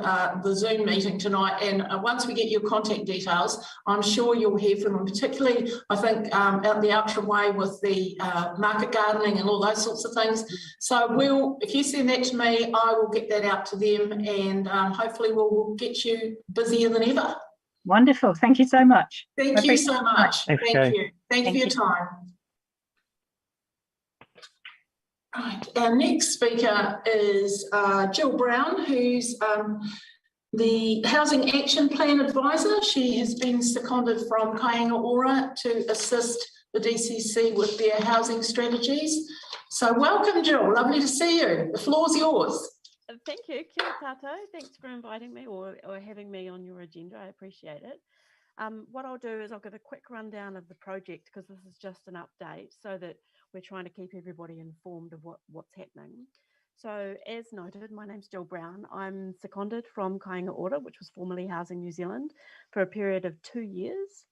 the Zoom meeting tonight, and once we get your contact details, I'm sure you'll hear from them, particularly, I think, out the Outram Way with the market gardening and all those sorts of things. So if you send that to me, I will get that out to them, and hopefully we'll get you busier than ever. Wonderful. Thank you so much. Thank you so much. Thank you. Thank you for your time. Right. Our next speaker is Jill Brown, who's the Housing Action Plan Advisor. She has been seconded from Kāinga Ora to assist the DCC with their housing strategies. So welcome, Jill. Lovely to see you. The floor's yours. Thank you. Kia tātou. Thanks for inviting me or having me on your agenda. I appreciate it. What I'll do is I'll give a quick rundown of the project because this is just an update so that we're trying to keep everybody informed of what's happening. So as noted, my name's Jill Brown. I'm seconded from Kāinga Ora, which was formerly Housing New Zealand, for a period of 2 years.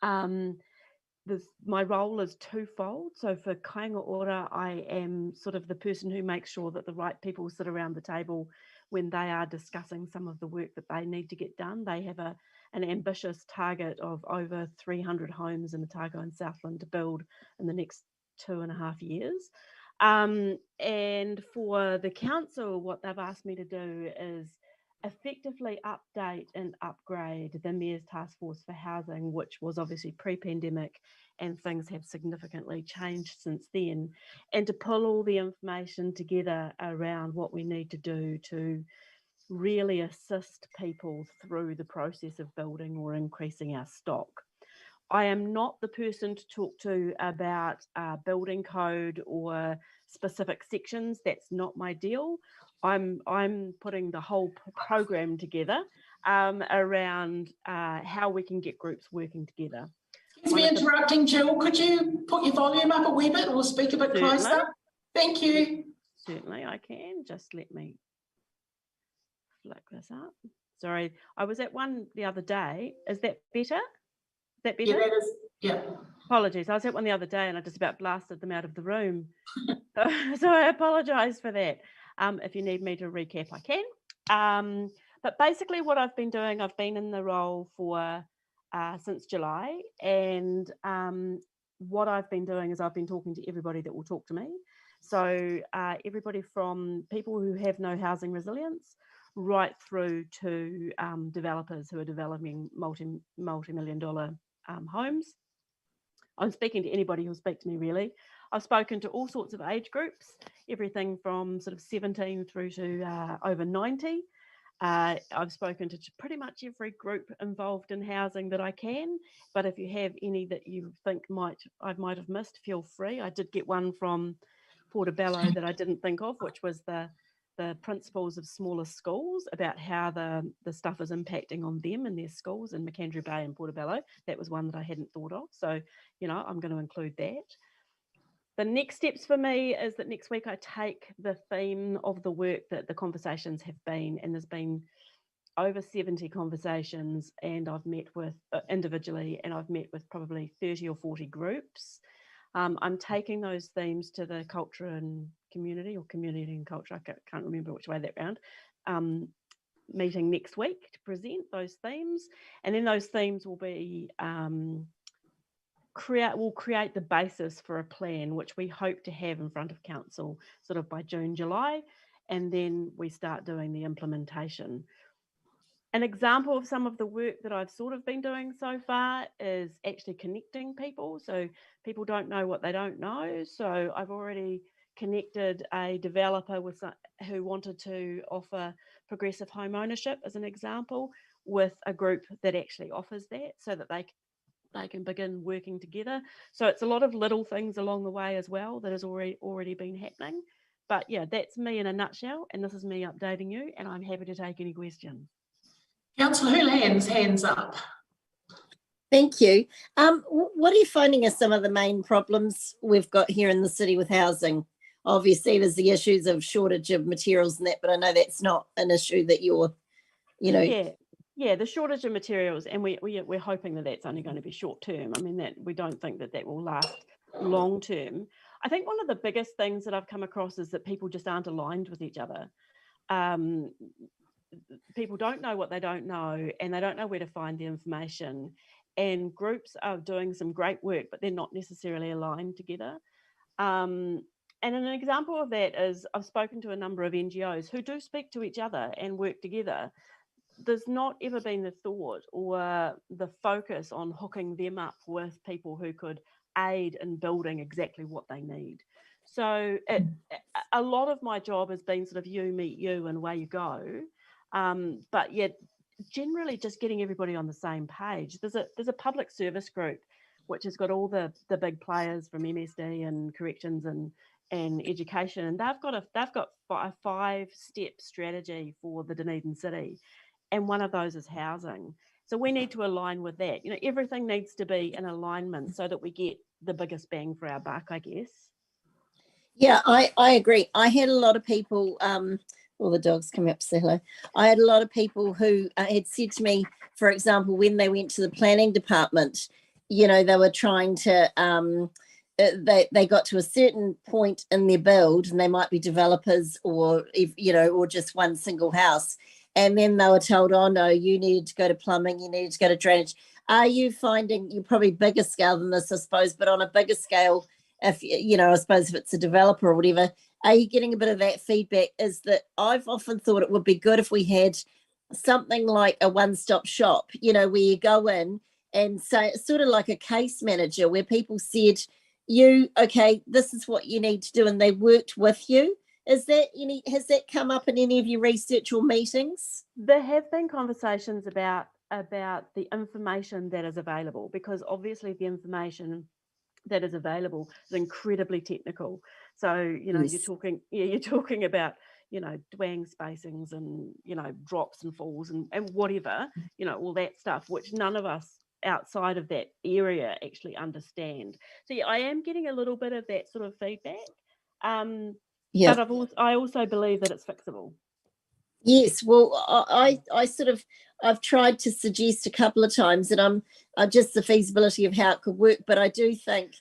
My role is twofold. So for Kāinga Ora, I am sort of the person who makes sure that the right people sit around the table when they are discussing some of the work that they need to get done. They have an ambitious target of over 300 homes in Otago and Southland to build in the next 2.5 years. And for the council, what they've asked me to do is effectively update and upgrade the Mayor's Task Force for Housing, which was obviously pre-pandemic, and things have significantly changed since then, and to pull all the information together around what we need to do to really assist people through the process of building or increasing our stock. I am not the person to talk to about building code or specific sections. That's not my deal. I'm putting the whole program together around how we can get groups working together. Excuse me interrupting, Jill. Could you put your volume up a wee bit or speak a bit closer? Thank you. Certainly I can. Just let me flick this up. Sorry, I was at one the other day. Is that better? Is that better? Yeah, that is. Yeah. Apologies. I was at one the other day and I just about blasted them out of the room. So I apologise for that. If you need me to recap, I can. But basically what I've been doing, I've been in the role for since July, and what I've been doing is I've been talking to everybody that will talk to me. So everybody from people who have no housing resilience right through to developers who are developing multi-million dollar homes. I'm speaking to anybody who'll speak to me, really. I've spoken to all sorts of age groups, everything from sort of 17 through to over 90. I've spoken to pretty much every group involved in housing that I can, but if you have any that you think I might have missed, feel free. I did get one from Portobello that I didn't think of, which was the principals of smaller schools, about how the stuff is impacting on them and their schools in McAndrew Bay and Portobello. That was one that I hadn't thought of. So, I'm going to include that. The next steps for me is that next week I take the theme of the work that the conversations have been, and there's been over 70 conversations, and I've met with individually, and I've met with probably 30 or 40 groups. I'm taking those themes to the culture and community, or community and culture, I can't remember which way that round, meeting next week to present those themes. And then those themes will be create the basis for a plan, which we hope to have in front of council sort of by June, July, and then we start doing the implementation. An example of some of the work that I've sort of been doing so far is actually connecting people. So people don't know what they don't know. So I've already connected a developer who wanted to offer progressive home ownership, as an example, with a group that actually offers that, so that they can begin working together. So it's a lot of little things along the way as well that has already been happening. But yeah, that's me in a nutshell, and this is me updating you, and I'm happy to take any questions. Councillor Houlihan's hands up. Thank you. What are you finding are some of the main problems we've got here in the city with housing? Obviously, there's the issues of shortage of materials and that, but I know that's not an issue that you're, Yeah, the shortage of materials, and we're hoping that that's only going to be short term. I mean, that we don't think that will last long term. I think one of the biggest things that I've come across is that people just aren't aligned with each other. People don't know what they don't know, and they don't know where to find the information. And groups are doing some great work, but they're not necessarily aligned together. And an example of that is I've spoken to a number of NGOs who do speak to each other and work together. There's not ever been the thought or the focus on hooking them up with people who could aid in building exactly what they need. So a lot of my job has been sort of you meet you and away you go. But yet generally just getting everybody on the same page. There's a public service group which has got all the big players from MSD and corrections and education, and they've got a 5-step strategy for the Dunedin city, and one of those is housing. So we need to align with that. Everything needs to be in alignment so that we get the biggest bang for our buck, I guess. Yeah, I agree. I had a lot of people, all the dogs coming up to say hello. I had a lot of people who had said to me, for example, when they went to the planning department, they were trying to, they got to a certain point in their build, and they might be developers or just one single house. And then they were told, oh no, you needed to go to plumbing, you needed to go to drainage. Are you finding, you're probably bigger scale than this, I suppose, but on a bigger scale, if, I suppose if it's a developer or whatever, are you getting a bit of that feedback? Is that I've often thought it would be good if we had something like a one-stop shop, where you go in and say, sort of like a case manager, where people said, okay, this is what you need to do, and they worked with you. Has that come up in any of your research or meetings? There have been conversations about the information that is available, because obviously the information that is available is incredibly technical. So, yes. you're talking about, dwang spacings and, drops and falls and whatever, all that stuff, which none of us outside of that area actually understand. So yeah, I am getting a little bit of that sort of feedback. But I also believe that it's fixable. Yes, well, I sort of, I've tried to suggest a couple of times that I'm just the feasibility of how it could work, but I do think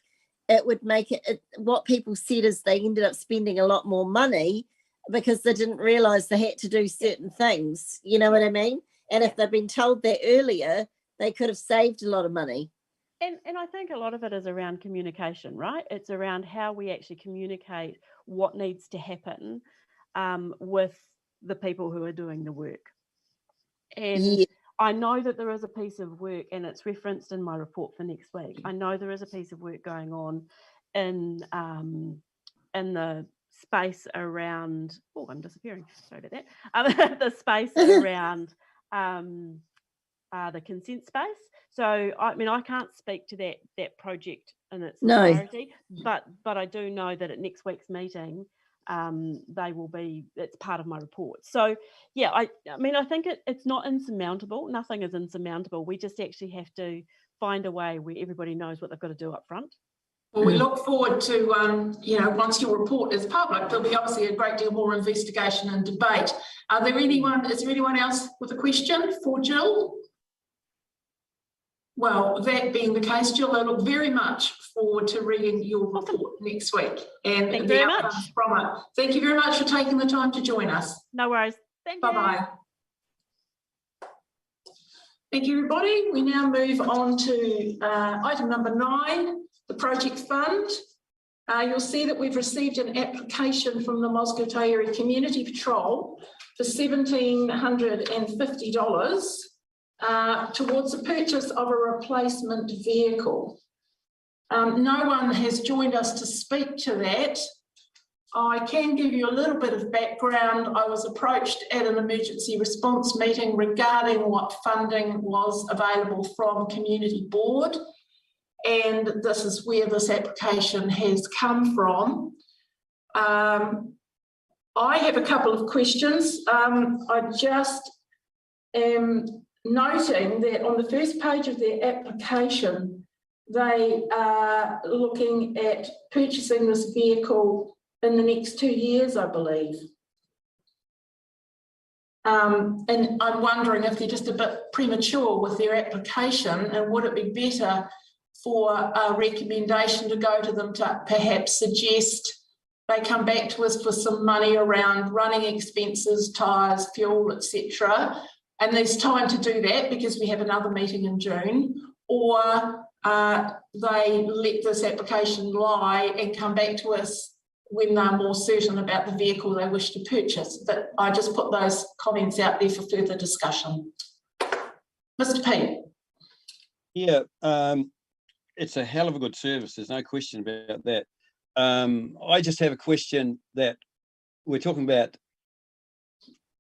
it would make it, what people said is they ended up spending a lot more money because they didn't realise they had to do certain things, you know what I mean? And if they'd been told that earlier, they could have saved a lot of money. And I think a lot of it is around communication, right? It's around how we actually communicate what needs to happen with the people who are doing the work. And Yeah. I know that there is a piece of work, and it's referenced in my report for next week. I know there is a piece of work going on in the space around, oh, I'm disappearing, sorry about that, the space around the consent space. So I mean, I can't speak to that project in its entirety, but I do know that at next week's meeting, they will be, it's part of my report. So yeah, I mean, I think it's not insurmountable. Nothing is insurmountable. We just actually have to find a way where everybody knows what they've got to do up front. Well, we look forward to, you know, once your report is public, there'll be obviously a great deal more investigation and debate. Is there anyone else with a question for Jill? Well, that being the case, Jill, I look very much forward to reading your report next week and the outcomes from it. Thank you very much for taking the time to join us. No worries. Thank you. Bye-bye. Thank you, everybody. We now move on to item number 9, the project fund. You'll see that we've received an application from the Mosgiel Taieri Community Patrol for $1,750 towards the purchase of a replacement vehicle. No one has joined us to speak to that. I can give you a little bit of background. I was approached at an emergency response meeting regarding what funding was available from Community Board, and this is where this application has come from. I have a couple of questions. I just am noting that on the first page of their application, they are looking at purchasing this vehicle in the next 2 years, I believe. And I'm wondering if they're just a bit premature with their application, and would it be better for a recommendation to go to them to perhaps suggest they come back to us for some money around running expenses, tyres, fuel, etc. And there's time to do that because we have another meeting in June, or they let this application lie and come back to us when they're more certain about the vehicle they wish to purchase. But I just put those comments out there for further discussion. Mr. P. Yeah, it's a hell of a good service. There's no question about that. I just have a question that we're talking about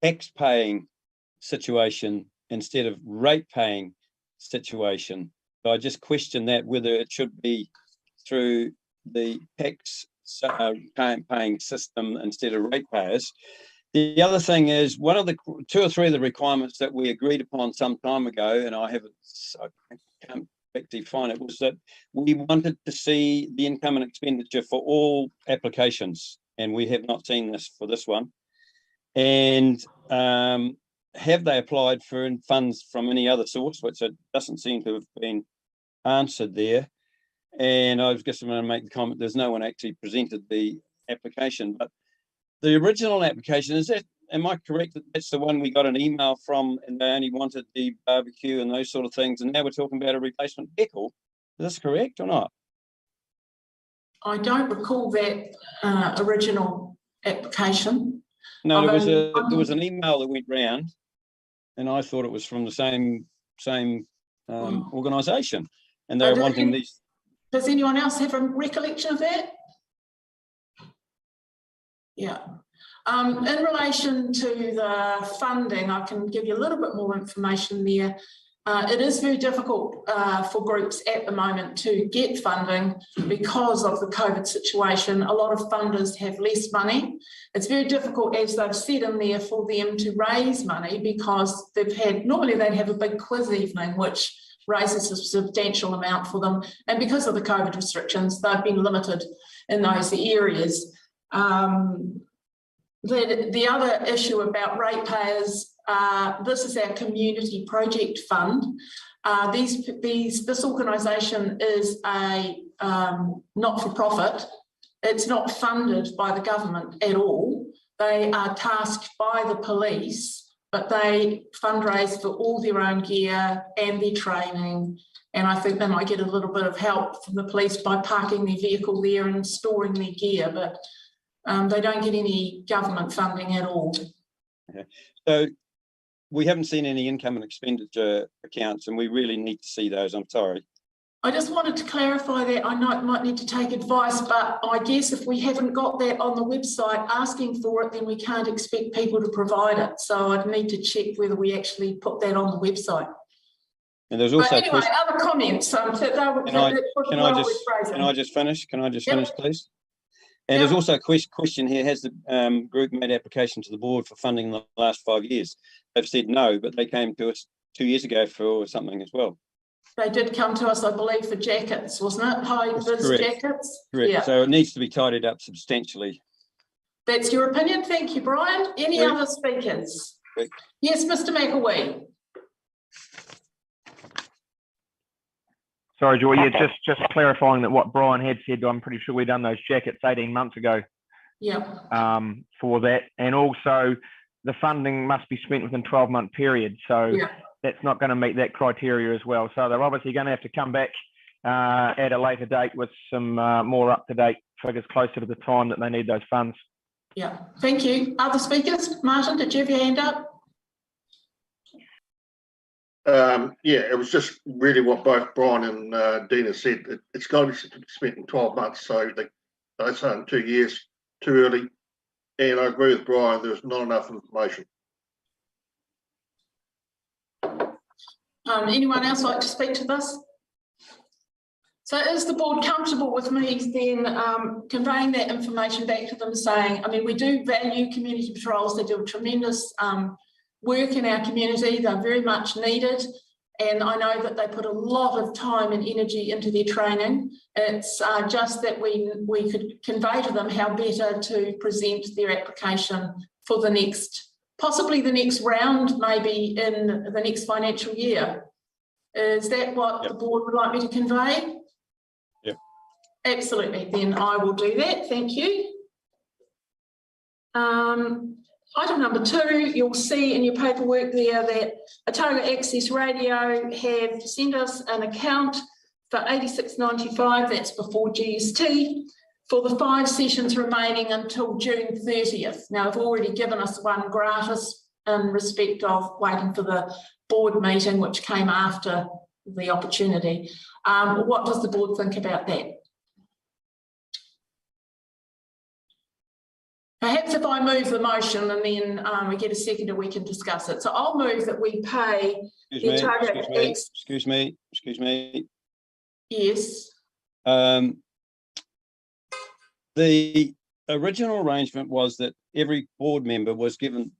tax paying situation instead of rate paying situation. So I just question that whether it should be through the tax paying system instead of ratepayers. The other thing is, one of the 2 or 3 of the requirements that we agreed upon some time ago, and I can't actually find it, was that we wanted to see the income and expenditure for all applications, and we have not seen this for this one. And have they applied for funds from any other source, which it doesn't seem to have been answered there. And I was just going to make the comment, there's no one actually presented the application, but the original application, is that, am I correct that that's the one we got an email from and they only wanted the barbecue and those sort of things, and now we're talking about a replacement vehicle? Is this correct or not? I don't recall that original application. No, there was an email that went round, and I thought it was from the same organisation, and they were wanting these. Does anyone else have a recollection of that? Yeah. In relation to the funding, I can give you a little bit more information there. It is very difficult for groups at the moment to get funding because of the COVID situation. A lot of funders have less money. It's very difficult, as they've said in there, for them to raise money because normally they'd have a big quiz evening, which raises a substantial amount for them. And because of the COVID restrictions, they've been limited in those areas. the other issue about ratepayers, this is our community project fund. This organisation is a not-for-profit. It's not funded by the government at all. They are tasked by the police, but they fundraise for all their own gear and their training. And I think they might get a little bit of help from the police by parking their vehicle there and storing their gear, but they don't get any government funding at all. Okay. So we haven't seen any income and expenditure accounts, and we really need to see those. I'm sorry. I just wanted to clarify that. I might need to take advice, but I guess if we haven't got that on the website asking for it, then we can't expect people to provide it. So I'd need to check whether we actually put that on the website. And there's also but anyway, other comments. Can I just finish? Can I just finish, please? And there's also a question here: has the group made application to the board for funding in the last 5 years? They've said no, but they came to us 2 years ago for something as well. They did come to us, I believe, for jackets, wasn't it? High-vis jackets. Correct. Yeah. So it needs to be tidied up substantially. That's your opinion. Thank you, Brian. Any other speakers? Correct. Yes, Mr. McAwee. Sorry, Joy. Yeah, just clarifying that what Brian had said. I'm pretty sure we done those jackets 18 months ago. Yeah. For that, and also the funding must be spent within 12-month period. So. Yeah. That's not going to meet that criteria as well. So they're obviously going to have to come back at a later date with some more up-to-date figures closer to the time that they need those funds. Yeah, thank you. Other speakers? Martin, did you have your hand up? Yeah, it was just really what both Brian and Dina said. It's got to be spent in 12 months. So they're saying 2 years, too early. And I agree with Brian, there's not enough information. Anyone else like to speak to this? So is the board comfortable with me then conveying that information back to them, saying, I mean, we do value community patrols. They do tremendous work in our community. They're very much needed. And I know that they put a lot of time and energy into their training. It's just that we could convey to them how better to present their application for the next possibly the next round, maybe in the next financial year. Is that what the board would like me to convey? Yep. Absolutely, then I will do that, thank you. Item number 2, you'll see in your paperwork there that Otago Access Radio have sent us an account for $86.95, that's before GST, for the 5 sessions remaining until June 30th. Now, they've already given us one gratis in respect of waiting for the board meeting, which came after the opportunity. What does the board think about that? Perhaps if I move the motion and then we get a seconder, we can discuss it. So I'll move that we pay Excuse me. Yes. The original arrangement was that every board member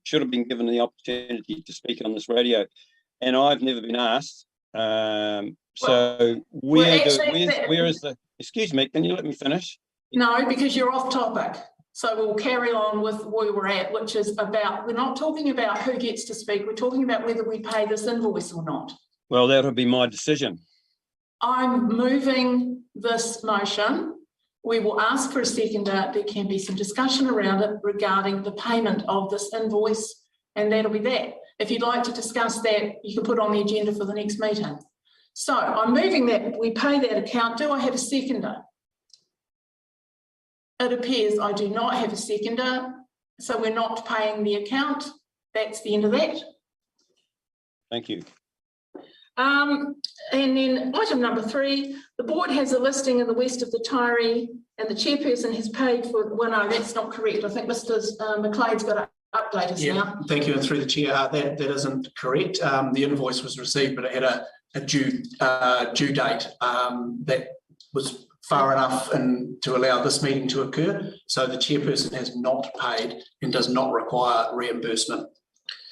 should have been given the opportunity to speak on this radio, and I've never been asked. Where is the? Excuse me, can you let me finish? No, because you're off topic. So we'll carry on with where we're at, which is about, we're not talking about who gets to speak. We're talking about whether we pay this invoice or not. Well, that would be my decision. I'm moving this motion. We will ask for a seconder. There can be some discussion around it regarding the payment of this invoice, and that'll be that. If you'd like to discuss that, you can put on the agenda for the next meeting. So I'm moving that we pay that account. Do I have a seconder? It appears I do not have a seconder, so we're not paying the account. That's the end of that. Thank you. And then item number 3, the board has a listing in the west of the Taieri, and the chairperson has paid for, well, no, that's not correct. I think Mr. McLeod's got to update us now. Thank you, and through the chair, that isn't correct. The invoice was received, but it had a due date that was far enough to allow this meeting to occur. So the chairperson has not paid and does not require reimbursement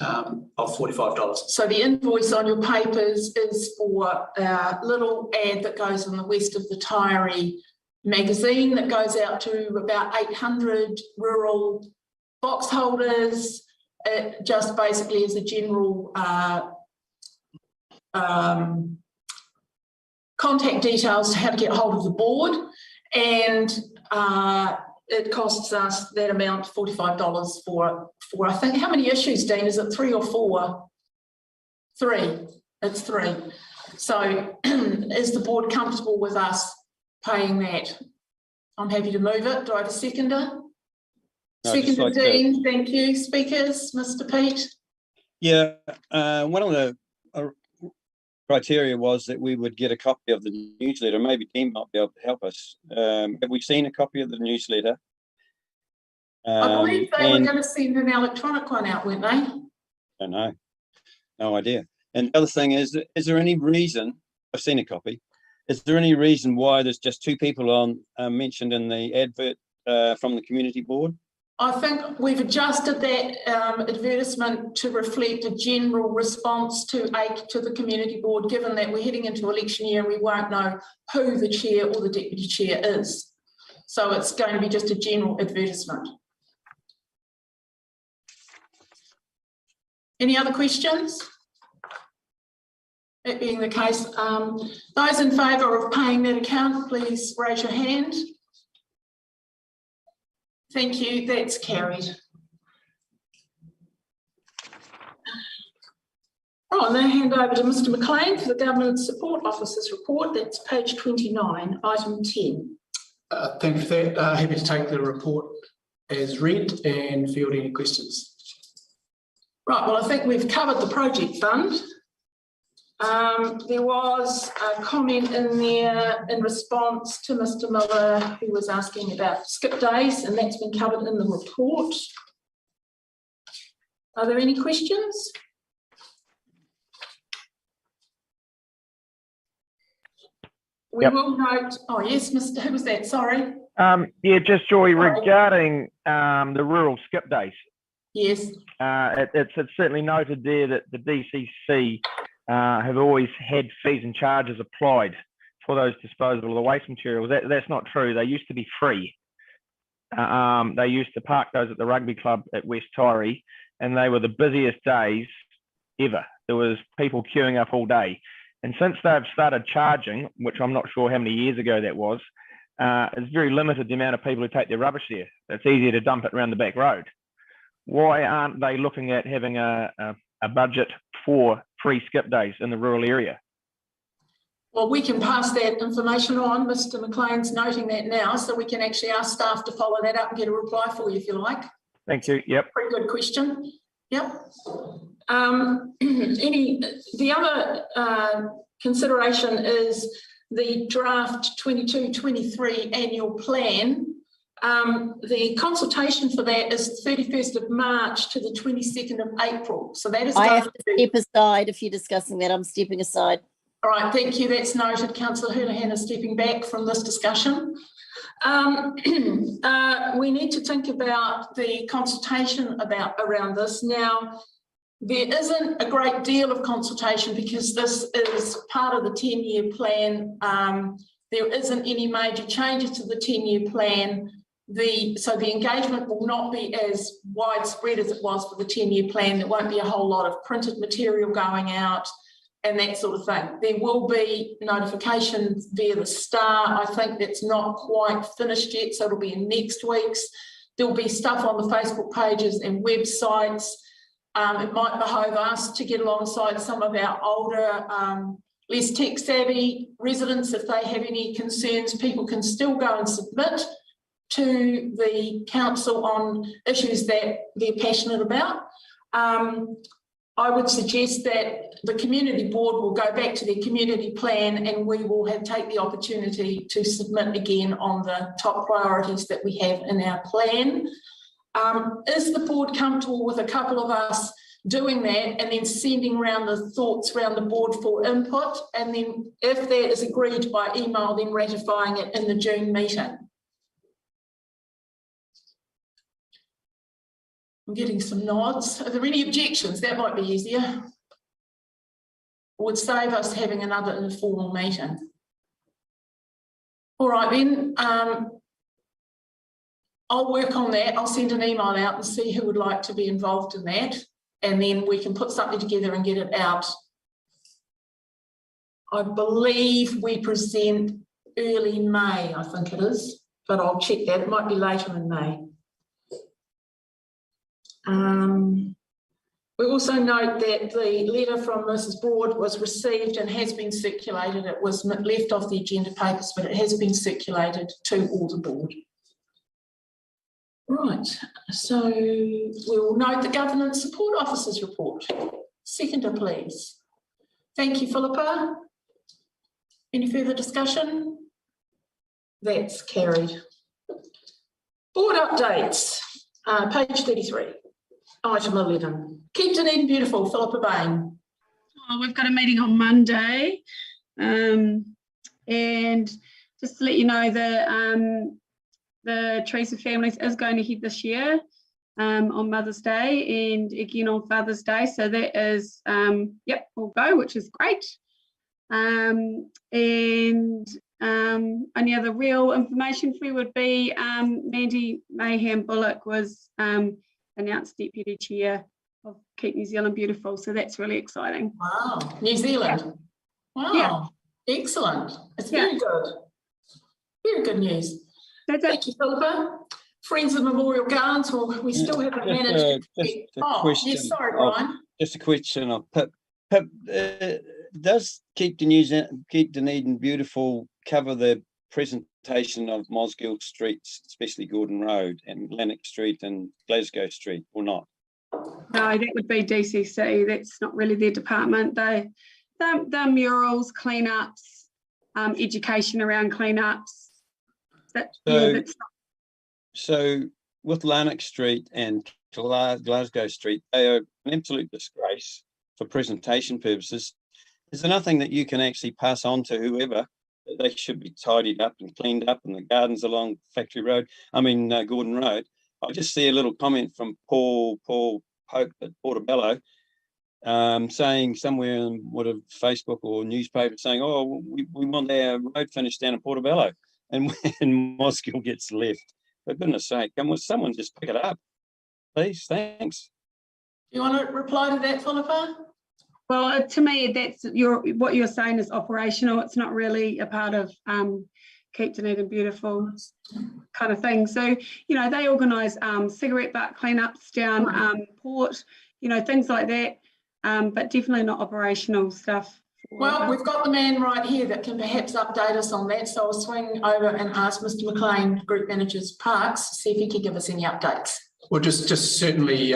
of $45. So the invoice on your papers is for a little ad that goes in the west of the Taieri magazine that goes out to about 800 rural box holders, it just basically is a general contact details to how to get hold of the board, and it costs us that amount, $45 for I think, how many issues, Dean? Is it 3 or 4? 3. It's 3. So is the board comfortable with us paying that? I'm happy to move it. Do I have a seconder? No, Seconder, like Dean. Thank you. Speakers, Mr. Pete. Yeah, one of the criteria was that we would get a copy of the newsletter. Maybe Dean might be able to help us. Have we seen a copy of the newsletter? I believe they were going to send an electronic one out, weren't they? I don't know. No idea. And the other thing is there any reason, I've seen a copy, is there any reason why there's just 2 people on mentioned in the advert from the community board? I think we've adjusted that advertisement to reflect a general response to the community board, given that we're heading into election year and we won't know who the chair or the deputy chair is. So it's going to be just a general advertisement. Any other questions? That being the case, those in favour of paying that account, please raise your hand. Thank you, that's carried. I'll now hand over to Mr. McLean for the Government Support Officer's report. That's page 29, item 10. Thank you for that. Happy to take the report as read and field any questions. Right, well, I think we've covered the project fund. There was a comment in there in response to Mr. Miller, who was asking about skip days, and that's been covered in the report. Are there any questions? We will note, oh yes, Mr. Who was that? Sorry. Yeah, just Joy, regarding the rural skip days. Yes. It's certainly noted there that the DCC have always had fees and charges applied for those disposal of the waste materials. That's not true. They used to be free. They used to park those at the rugby club at West Taieri, and they were the busiest days ever. There was people queuing up all day. And since they've started charging, which I'm not sure how many years ago that was, it's very limited the amount of people who take their rubbish there. It's easier to dump it around the back road. Why aren't they looking at having a budget for free skip days in the rural area? Well, we can pass that information on. Mr. McLean's noting that now, so we can actually ask staff to follow that up and get a reply for you if you like. Thank you. Yep. Pretty good question. Yep. The other consideration is the draft 22-23 annual plan. The consultation for that is 31st of March to the 22nd of April. So that is. I have to step aside if you're discussing that. I'm stepping aside. All right, thank you. That's noted. Councillor Houlihan is stepping back from this discussion. We need to think about the consultation around this. Now, there isn't a great deal of consultation because this is part of the 10-year plan. There isn't any major changes to the 10-year plan. So the engagement will not be as widespread as it was for the 10-year plan. There won't be a whole lot of printed material going out and that sort of thing. There will be notifications via the Star. I think that's not quite finished yet, so it'll be in next week's. There'll be stuff on the Facebook pages and websites. It might behove us to get alongside some of our older, less tech-savvy residents. If they have any concerns, people can still go and submit to the council on issues that they're passionate about. I would suggest that the community board will go back to their community plan and we will take the opportunity to submit again on the top priorities that we have in our plan. Is the board comfortable with a couple of us doing that and then sending around the thoughts around the board for input, and then if that is agreed by email, then ratifying it in the June meeting? I'm getting some nods. Are there any objections? That might be easier. It would save us having another informal meeting. All right then. I'll work on that. I'll send an email out and see who would like to be involved in that. And then we can put something together and get it out. I believe we present early May, I think it is, but I'll check that. It might be later in May. We also note that the letter from Mrs. Broad was received and has been circulated. It was left off the agenda papers, but it has been circulated to all the board. Right, so we will note the Governance Support Officers report. Seconder, please. Thank you, Philippa. Any further discussion? That's carried. Board updates, page 33, item 11. Keep Dunedin beautiful, Philippa Bain. Oh, we've got a meeting on Monday, and just to let you know, the Trees of Families is going ahead this year on Mother's Day and again on Father's Day. So that is, yep, we'll go, which is great. And only other real information for you would be Mandy Mayhem Bullock was announced Deputy Chair of Keep New Zealand Beautiful. So that's really exciting. Wow, New Zealand. Wow, yeah. Excellent. It's very good. Very good news. Thank you, Philippa. Friends of Memorial Gardens, well, we still haven't managed to... Yes, sorry, Brian. Just a question of Pip. Pip, does Keep Dunedin Beautiful cover the presentation of Mosgiel Streets, especially Gordon Road and Lennox Street and Glasgow Street, or not? No, that would be DCC. That's not really their department. They're murals, cleanups, education around cleanups. So with Lennox Street and Glasgow Street, they are an absolute disgrace for presentation purposes. Is there nothing that you can actually pass on to whoever that they should be tidied up and cleaned up, and the gardens along Factory Road, Gordon Road? I just see a little comment from Paul Pope at Portobello saying somewhere in Facebook or newspaper saying, oh, we want our road finished down in Portobello, and when Mosgiel gets left. For goodness sake, can someone just pick it up, please? Thanks. Do you want to reply to that, Philippa? Well, to me, that's what you're saying is operational. It's not really a part of Keep Dunedin Beautiful kind of thing. So, you know, they organise cigarette butt cleanups down Port, you know, things like that, but definitely not operational stuff. Well, we've got the man right here that can perhaps update us on that. So I'll swing over and ask Mr. McLean, Group Manager's Parks, see if he can give us any updates. Well, just certainly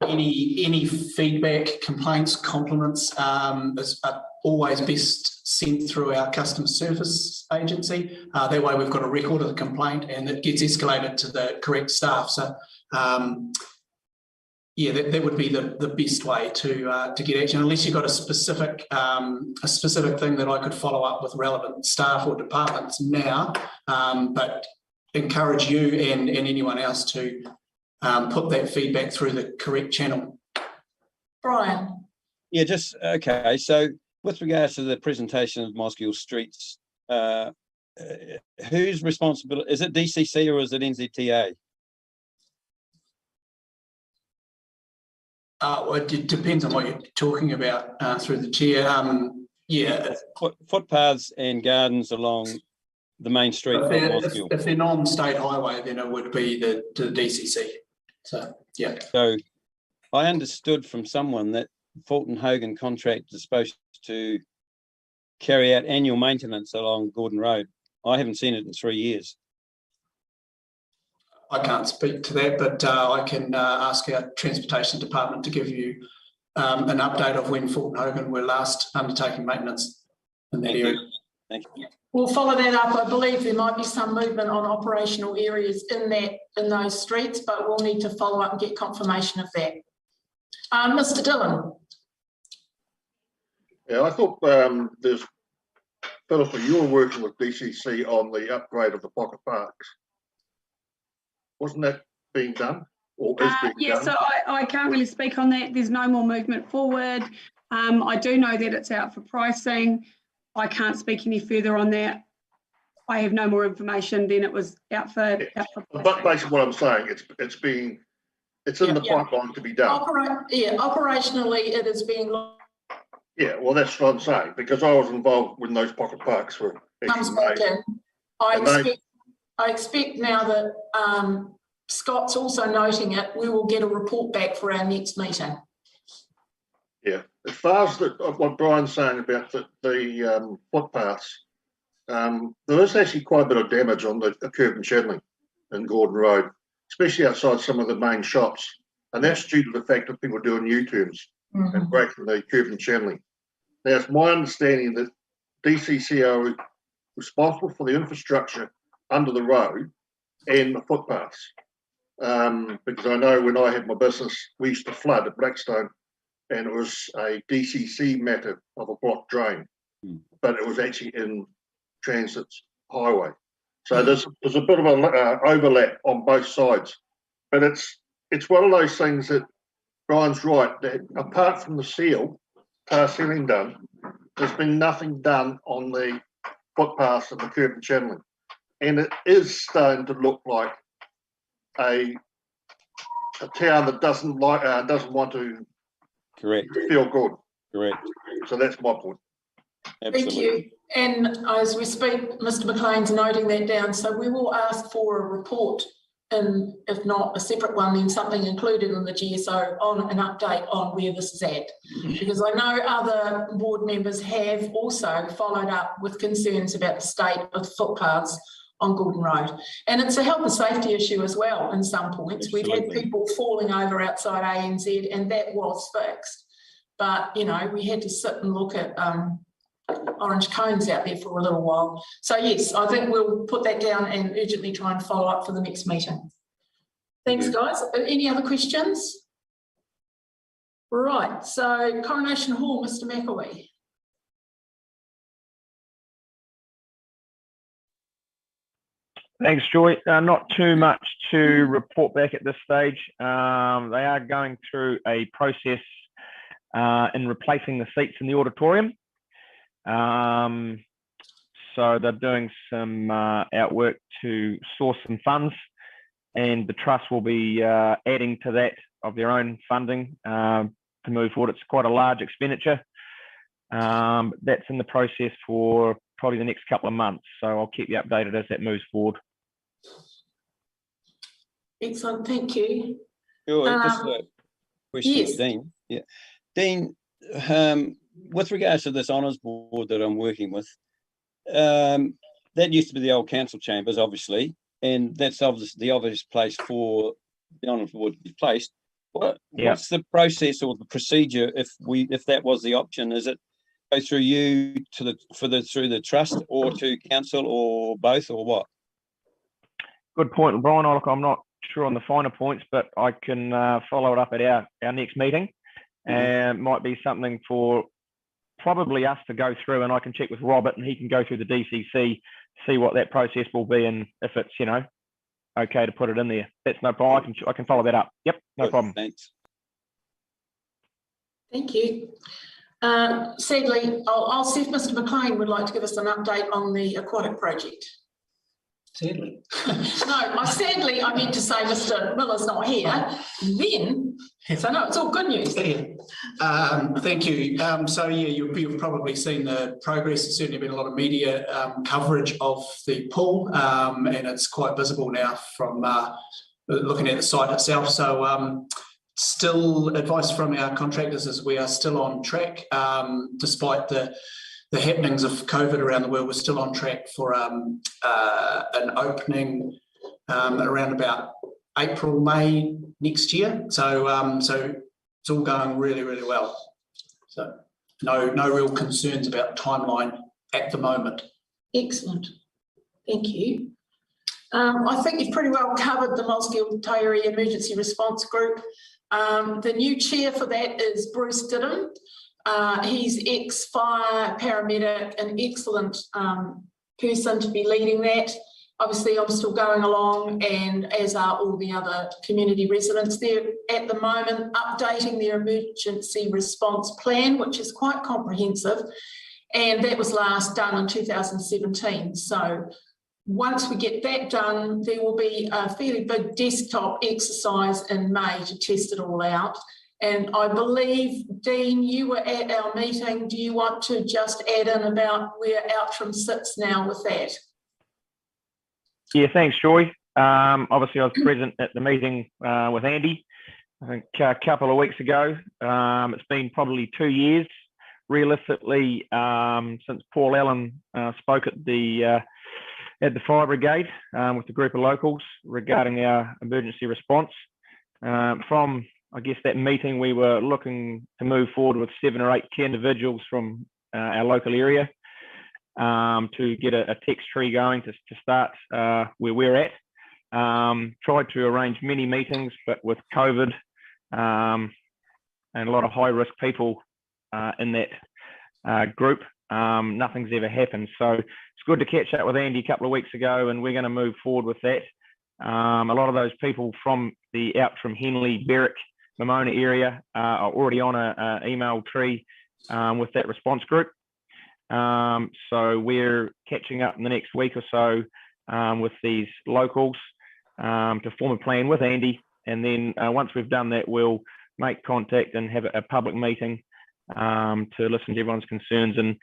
any feedback, complaints, compliments are always best sent through our customer service agency. That way we've got a record of the complaint and it gets escalated to the correct staff. So yeah, that would be the best way to get action, unless you've got a specific thing that I could follow up with relevant staff or departments now, but encourage you and anyone else to put that feedback through the correct channel. Brian. Yeah, just okay. So with regards to the presentation of Mosgiel Streets, whose responsibility is it? DCC or is it NZTA? Well, it depends on what you're talking about through the chair. Yeah, footpaths and gardens along the main street. If they're non-state highway, then it would be the DCC. So yeah. So I understood from someone that Fulton Hogan contract is supposed to carry out annual maintenance along Gordon Road. I haven't seen it in 3 years. I can't speak to that, but I can ask our transportation department to give you an update of when Fulton Hogan were last undertaking maintenance in that area. Thank you. We'll follow that up. I believe there might be some movement on operational areas in those streets, but we'll need to follow up and get confirmation of that. Mr. Dillon. Yeah, I thought there's, Philippa, you were working with DCC on the upgrade of the pocket parks. Wasn't that being done or is being yeah, done? so I can't really speak on that. There's no more movement forward. I do know that it's out for pricing. I can't speak any further on that. I have no more information than it was out for. But basically what I'm saying, it's in the pipeline to be done. Operationally, it is being. Yeah, well, that's what I'm saying, because I was involved when those pocket parks were actually made. I expect now that Scott's also noting it, we will get a report back for our next meeting. Yeah, as far as what Brian's saying about the footpaths, there is actually quite a bit of damage on the curb and channeling in Gordon Road, especially outside some of the main shops. And that's due to the fact that people are doing U-turns and breaking the curb and channeling. Now, it's my understanding that DCC are responsible for the infrastructure under the road and the footpaths. Because I know when I had my business, we used to flood at Blackstone, and it was a DCC matter of a blocked drain, but it was actually in Transit's highway. So there's a bit of an overlap on both sides, but it's one of those things that Brian's right, that apart from the tar sealing done, there's been nothing done on the footpaths and the curb and channeling. And it is starting to look like a town that doesn't want to feel good. Correct. So that's my point. Absolutely. Thank you. And as we speak, Mr. McLean's noting that down. So we will ask for a report, and if not a separate one, then something included in the GSO on an update on where this is at. Because I know other board members have also followed up with concerns about the state of footpaths on Gordon Road. And it's a health and safety issue as well in some points. Absolutely. We've had people falling over outside ANZ, and that was fixed. But, you know, we had to sit and look at orange cones out there for a little while. So yes, I think we'll put that down and urgently try and follow up for the next meeting. Thanks, guys. Any other questions? Right, so Coronation Hall, Mr. McAwee. Thanks, Joy. Not too much to report back at this stage. They are going through a process in replacing the seats in the auditorium. So they're doing some outwork to source some funds, and the trust will be adding to that of their own funding to move forward. It's quite a large expenditure. That's in the process for probably the next couple of months. So I'll keep you updated as that moves forward. Excellent, thank you. Sure, just a question, yes. Dean. Yeah, Dean, with regards to this honours board that I'm working with, that used to be the old council chambers, obviously, and that's obviously the obvious place for the honours board to be placed. What's the process or the procedure if that was the option? Is it go through you through the trust, or to council, or both, or what? Good point, Brian. I'm not sure on the finer points, but I can follow it up at our next meeting, and might be something for probably us to go through, and I can check with Robert, and he can go through the DCC, see what that process will be, and if it's, you know, okay to put it in there. That's no problem. I can follow that up. Yep, no problem. Thanks. Thank you. Sadly, I'll see if Mr. McLean would like to give us an update on the aquatic project. Sadly. No, sadly, I meant to say Mr. Miller's not here. Then, so no, it's all good news. Yeah. Thank you. So yeah, you've probably seen the progress. There's certainly been a lot of media coverage of the pool, and it's quite visible now from looking at the site itself. So still, advice from our contractors is we are still on track, despite the happenings of COVID around the world. We're still on track for an opening around about April, May next year. So it's all going really, really well. So no real concerns about timeline at the moment. Excellent. Thank you. I think you've pretty well covered the Mosgiel Taieri Emergency Response Group. The new chair for that is Bruce Dunedin. He's ex-fire paramedic, an excellent person to be leading that. Obviously, I'm still going along, and as are all the other community residents. They're at the moment updating their emergency response plan, which is quite comprehensive, and that was last done in 2017. So once we get that done, there will be a fairly big desktop exercise in May to test it all out. And I believe, Dean, you were at our meeting. Do you want to just add in about where Outram sits now with that? Yeah, thanks, Joy. Obviously, I was present at the meeting with Andy, I think a couple of weeks ago. It's been probably 2 years, realistically, since Paul Allen spoke at the fire brigade with a group of locals regarding our emergency response. From, I guess, that meeting, we were looking to move forward with 7 or 8 key individuals from our local area to get a text tree going to start where we're at. Tried to arrange many meetings, but with COVID and a lot of high-risk people in that group, nothing's ever happened. So it's good to catch up with Andy a couple of weeks ago, and we're going to move forward with that. A lot of those people from the Outram, Henley, Berwick, Pomona area are already on an email tree with that response group. So we're catching up in the next week or so with these locals to form a plan with Andy. And then once we've done that, we'll make contact and have a public meeting to listen to everyone's concerns and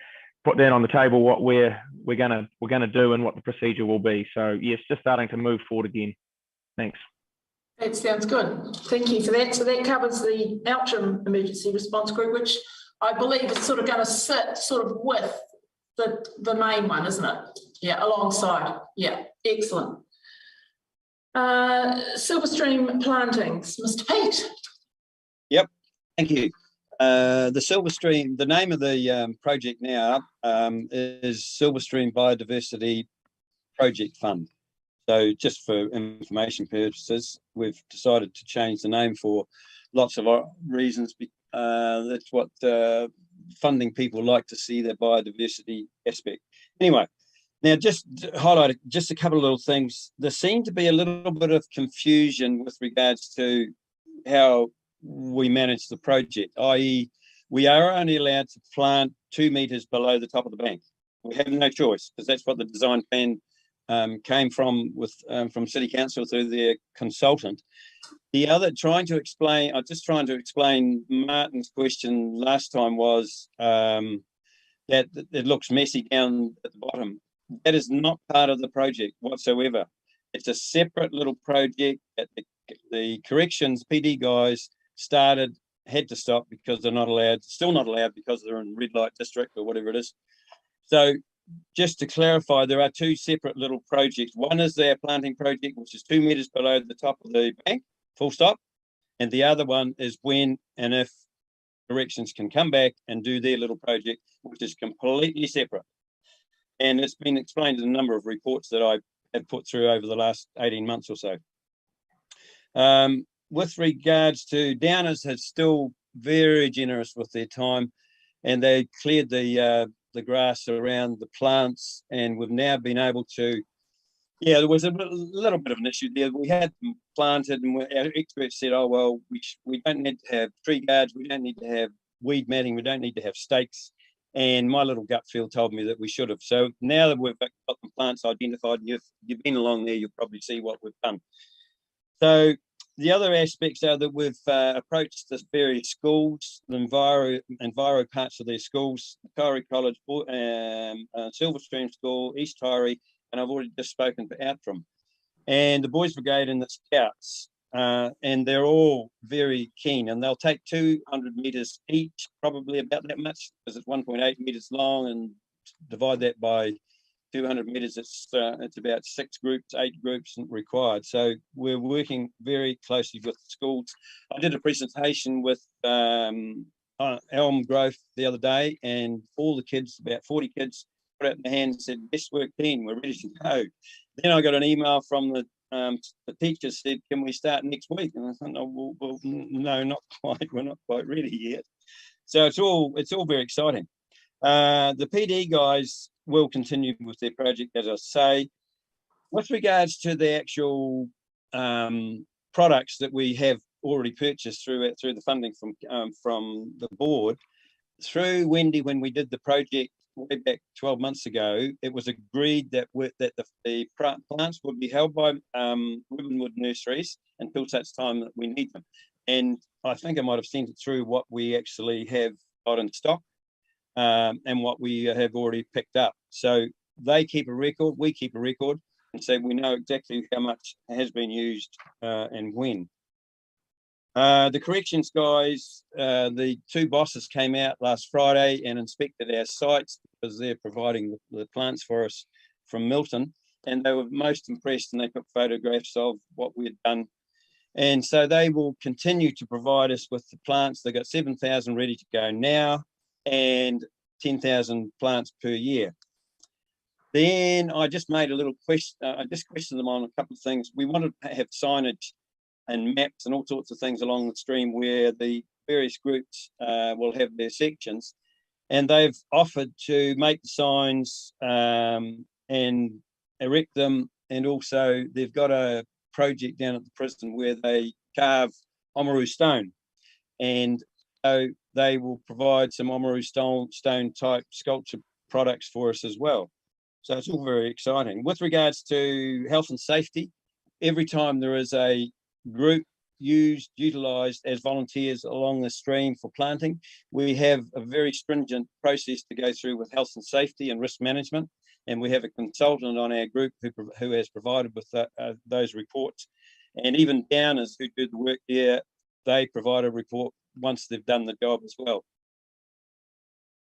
put down on the table what we're gonna do and what the procedure will be. So yes, just starting to move forward again. Thanks. That sounds good. Thank you for that. So that covers the Outram Emergency Response Group, which I believe is sort of going to sit sort of with the main one, isn't it? Yeah, alongside. Yeah, excellent. Silverstream plantings, Mr. Pete. Yep, thank you. The Silverstream, the name of the project now is Silverstream Biodiversity Project Fund. So just for information purposes, we've decided to change the name for lots of reasons. That's what funding people like to see, the biodiversity aspect. Anyway, now just to highlight just a couple of little things. There seemed to be a little bit of confusion with regards to how we manage the project, i.e. we are only allowed to plant 2 meters below the top of the bank. We have no choice because that's what the design plan came from City Council through their consultant. The other, trying to explain Martin's question last time was that it looks messy down at the bottom. That is not part of the project whatsoever. It's a separate little project that the corrections PD guys had to stop because they're not allowed, still not allowed because they're in red light district or whatever it is. So just to clarify, there are 2 separate little projects. One is their planting project, which is 2 meters below the top of the bank, full stop. And the other one is when and if corrections can come back and do their little project, which is completely separate. And it's been explained in a number of reports that I have put through over the last 18 months or so. With regards to Downers, has still very generous with their time, and they cleared the grass around the plants, and we've now been able to, yeah, there was a little bit of an issue there. We had them planted, and our experts said, oh, well, we don't need to have tree guards, we don't need to have weed matting, we don't need to have stakes. And my little gut feel told me that we should have. So now that we've got the plants identified, you've been along there, you'll probably see what we've done. So the other aspects are that we've approached the various schools, the enviro parts of their schools, Taieri College, Silverstream School, East Taieri, and I've already just spoken to Outram, and the Boys Brigade and the Scouts, and they're all very keen, and they'll take 200 meters each, probably about that much, because it's 1.8 meters long, and divide that by 200 meters, it's about 6 groups, 8 groups required. So we're working very closely with the schools. I did a presentation with Elm Grove the other day, and all the kids, about 40 kids, put out their hands and said, best work team, we're ready to go. Then I got an email from the teachers said, can we start next week? And I thought, no, well, no, not quite. We're not quite ready yet. So it's all very exciting. The PD guys will continue with their project, as I say. With regards to the actual products that we have already purchased through the funding from the board, through Wendy, when we did the project way back 12 months ago, it was agreed that the plants would be held by Ribbonwood Nurseries until such time that we need them. And I think I might have sent it through what we actually have got in stock and what we have already picked up. So they keep a record, we keep a record, and so we know exactly how much has been used and when. The corrections guys, the two bosses came out last Friday and inspected our sites because they're providing the plants for us from Milton, and they were most impressed, and they took photographs of what we had done. And so they will continue to provide us with the plants. They've got 7,000 ready to go now and 10,000 plants per year. Then I just made a little question. I just questioned them on a couple of things. We wanted to have signage and maps and all sorts of things along the stream where the various groups will have their sections, and they've offered to make the signs and erect them, and also they've got a project down at the prison where they carve Oamaru stone, and so they will provide some Oamaru stone type sculpture products for us as well. So it's all very exciting. With regards to health and safety, every time there is a group utilised as volunteers along the stream for planting, we have a very stringent process to go through with health and safety and risk management, and we have a consultant on our group who has provided with those reports. And even downers who do the work there, they provide a report once they've done the job as well.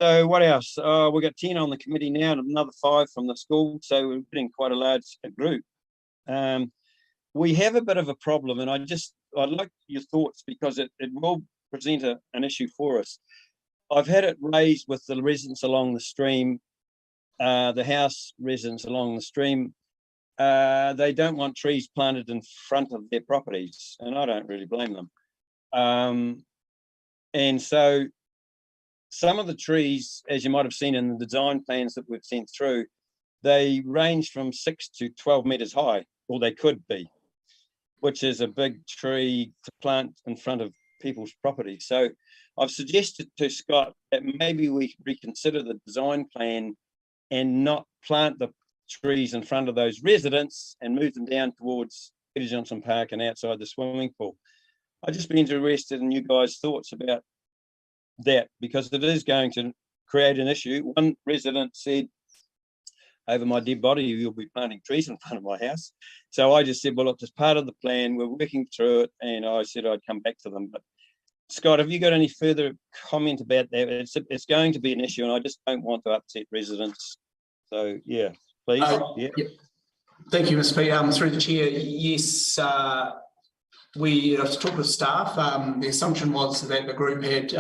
So what else? We've got 10 on the committee now and another 5 from the school, so we're getting quite a large group. We have a bit of a problem, and I'd like your thoughts because it will present an issue for us. I've had it raised with the residents along the stream, the house residents along the stream. They don't want trees planted in front of their properties, and I don't really blame them. And so some of the trees, as you might have seen in the design plans that we've sent through, they range from 6 to 12 metres high, or they could be, which is a big tree to plant in front of people's properties. So I've suggested to Scott that maybe we reconsider the design plan and not plant the trees in front of those residents and move them down towards Peter Johnson Park and outside the swimming pool. I'd just be interested in you guys' thoughts about that, because it is going to create an issue. One resident said, over my dead body, you'll be planting trees in front of my house. So I just said, well, look, it's part of the plan. We're working through it. And I said I'd come back to them. But Scott, have you got any further comment about that? It's going to be an issue, and I just don't want to upset residents. So, yeah, please. Yeah. Thank you, Mr. P. Through the chair, yes, we talked with staff. The assumption was that the group had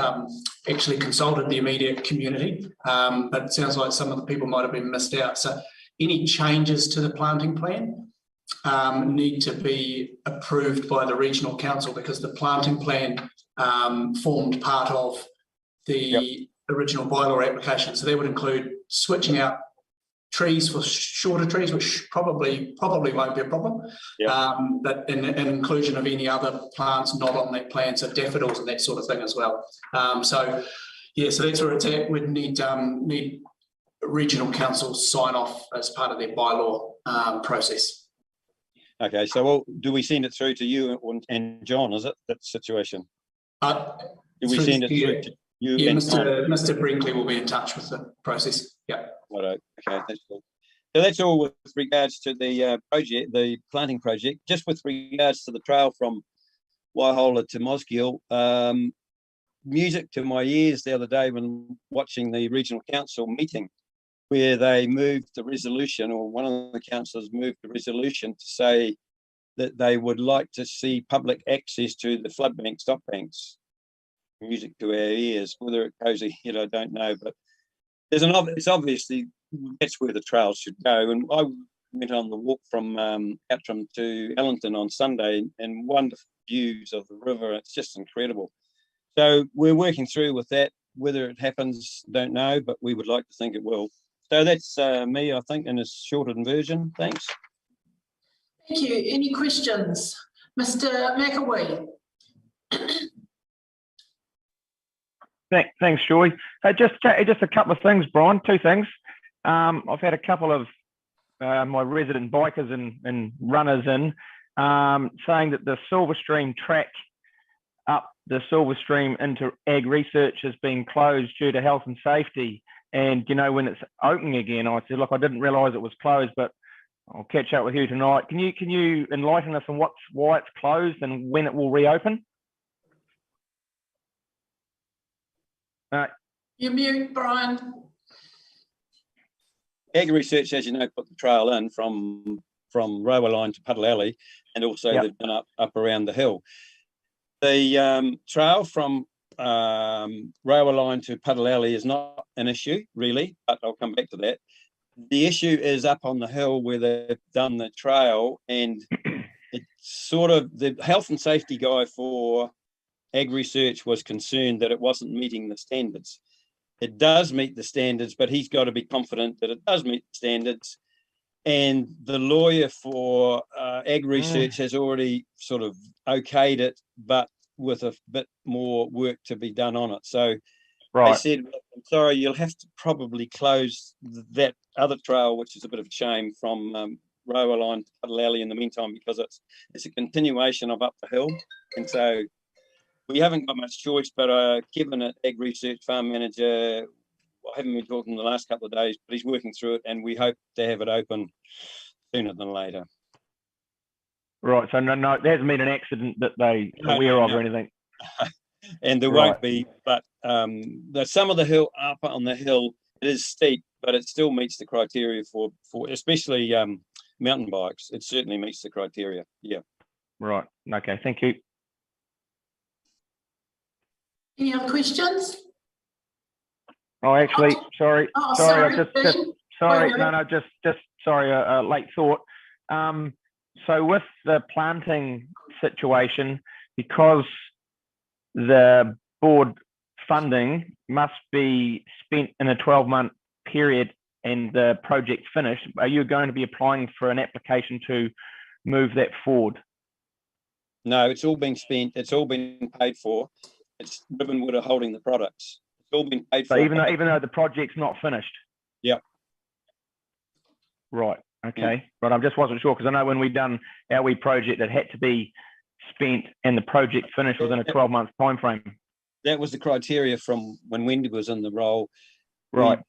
actually consulted the immediate community, but it sounds like some of the people might have been missed out. So any changes to the planting plan need to be approved by the regional council, because the planting plan formed part of the original bylaw application. So that would include switching out trees for shorter trees, which probably won't be a problem, but an inclusion of any other plants not on that plan, so daffodils and that sort of thing as well. So yeah, so that's where it's at. We'd need regional council sign off as part of their bylaw process. Okay, so do we send it through to you and John? Is it that situation? Do we send it through to you? Yeah, and Mr. Brinkley will be in touch with the process. Yeah. Right, okay, that's cool. So that's all with regards to the project, the planting project. Just with regards to the trail from Waihola to Mosgiel, music to my ears the other day when watching the regional council meeting, where they moved the resolution, or one of the councillors moved the resolution to say that they would like to see public access to the flood bank stop banks. Music to our ears. Whether it goes ahead, I don't know, but it's obviously that's where the trails should go. And I went on the walk from Outram to Ellington on Sunday, and wonderful views of the river. It's just incredible. So we're working through with that. Whether it happens, don't know, but we would like to think it will. So that's me, I think, in a shortened version. Thanks. Thank you. Any questions? Mr. McAwee. Thanks, Joy. Just a couple of things, Brian. Two things. I've had a couple of my resident bikers and runners in saying that the Silverstream track up the Silverstream into ag research has been closed due to health and safety. And you know, when it's opening again, I said, look, I didn't realise it was closed, but I'll catch up with you tonight. Can you enlighten us on why it's closed and when it will reopen? You're mute, Brian. Ag Research, as you know, put the trail in from Railway Line to Puddle Alley, and also they've been up around the hill. The trail from Railway Line to Puddle Alley is not an issue, really, but I'll come back to that. The issue is up on the hill where they've done the trail, and it's sort of the health and safety guy for Ag Research was concerned that it wasn't meeting the standards. It does meet the standards, but he's got to be confident that it does meet the standards. And the lawyer for Ag Research has already sort of okayed it, but with a bit more work to be done on it. So they said, I'm sorry, you'll have to probably close that other trail, which is a bit of a shame, from Railway Line to Puddle Alley in the meantime, because it's a continuation of up the hill. And so we haven't got much choice, but Kevin at Ag Research Farm Manager, I haven't been talking the last couple of days, but he's working through it, and we hope to have it open sooner than later. Right, so no, there hasn't been an accident that they are aware of or anything. And there won't be, but some of the hill up on the hill, it is steep, but it still meets the criteria for especially mountain bikes. It certainly meets the criteria. Yeah. Right. Okay. Thank you. Any other questions? Oh, actually, sorry. Sorry. Sorry, a late thought. So with the planting situation, because the board funding must be spent in a 12-month period and the project finished, are you going to be applying for an application to move that forward? No, it's all been spent. It's all been paid for. It's Ribbonwood are holding the products. It's all been paid for. So even though the project's not finished? Yep. Right. Okay. But I just wasn't sure, because I know when we done our wee project, it had to be spent and the project finished within a 12-month time frame. That was the criteria from when Wendy was in the role. Right.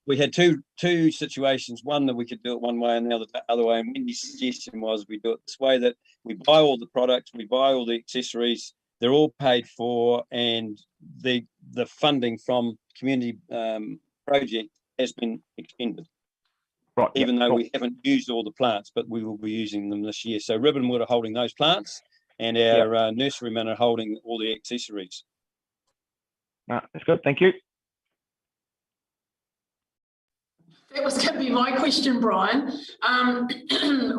We had two situations, one that we could do it one way and the other way. And Wendy's suggestion was we do it this way, that we buy all the products, we buy all the accessories, they're all paid for, and the funding from community project has been expended. Right, even though we haven't used all the plants, but we will be using them this year. So Ribbonwood are holding those plants, and our nurserymen are holding all the accessories. That's good. Thank you. That was going to be my question, Brian.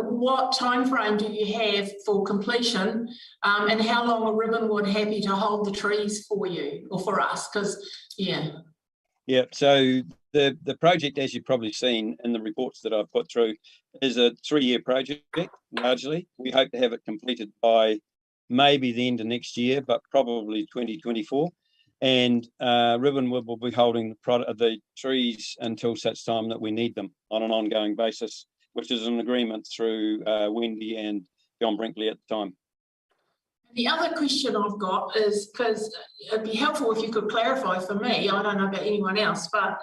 What time frame do you have for completion, and how long are Ribbonwood happy to hold the trees for you or for us? Because, Yeah, so the project, as you've probably seen in the reports that I've put through, is a 3-year project, largely. We hope to have it completed by maybe the end of next year, but probably 2024. And Ribbonwood will be holding the trees until such time that we need them on an ongoing basis, which is an agreement through Wendy and John Brinkley at the time. the other question I've got is, because it'd be helpful if you could clarify for me, I don't know about anyone else, but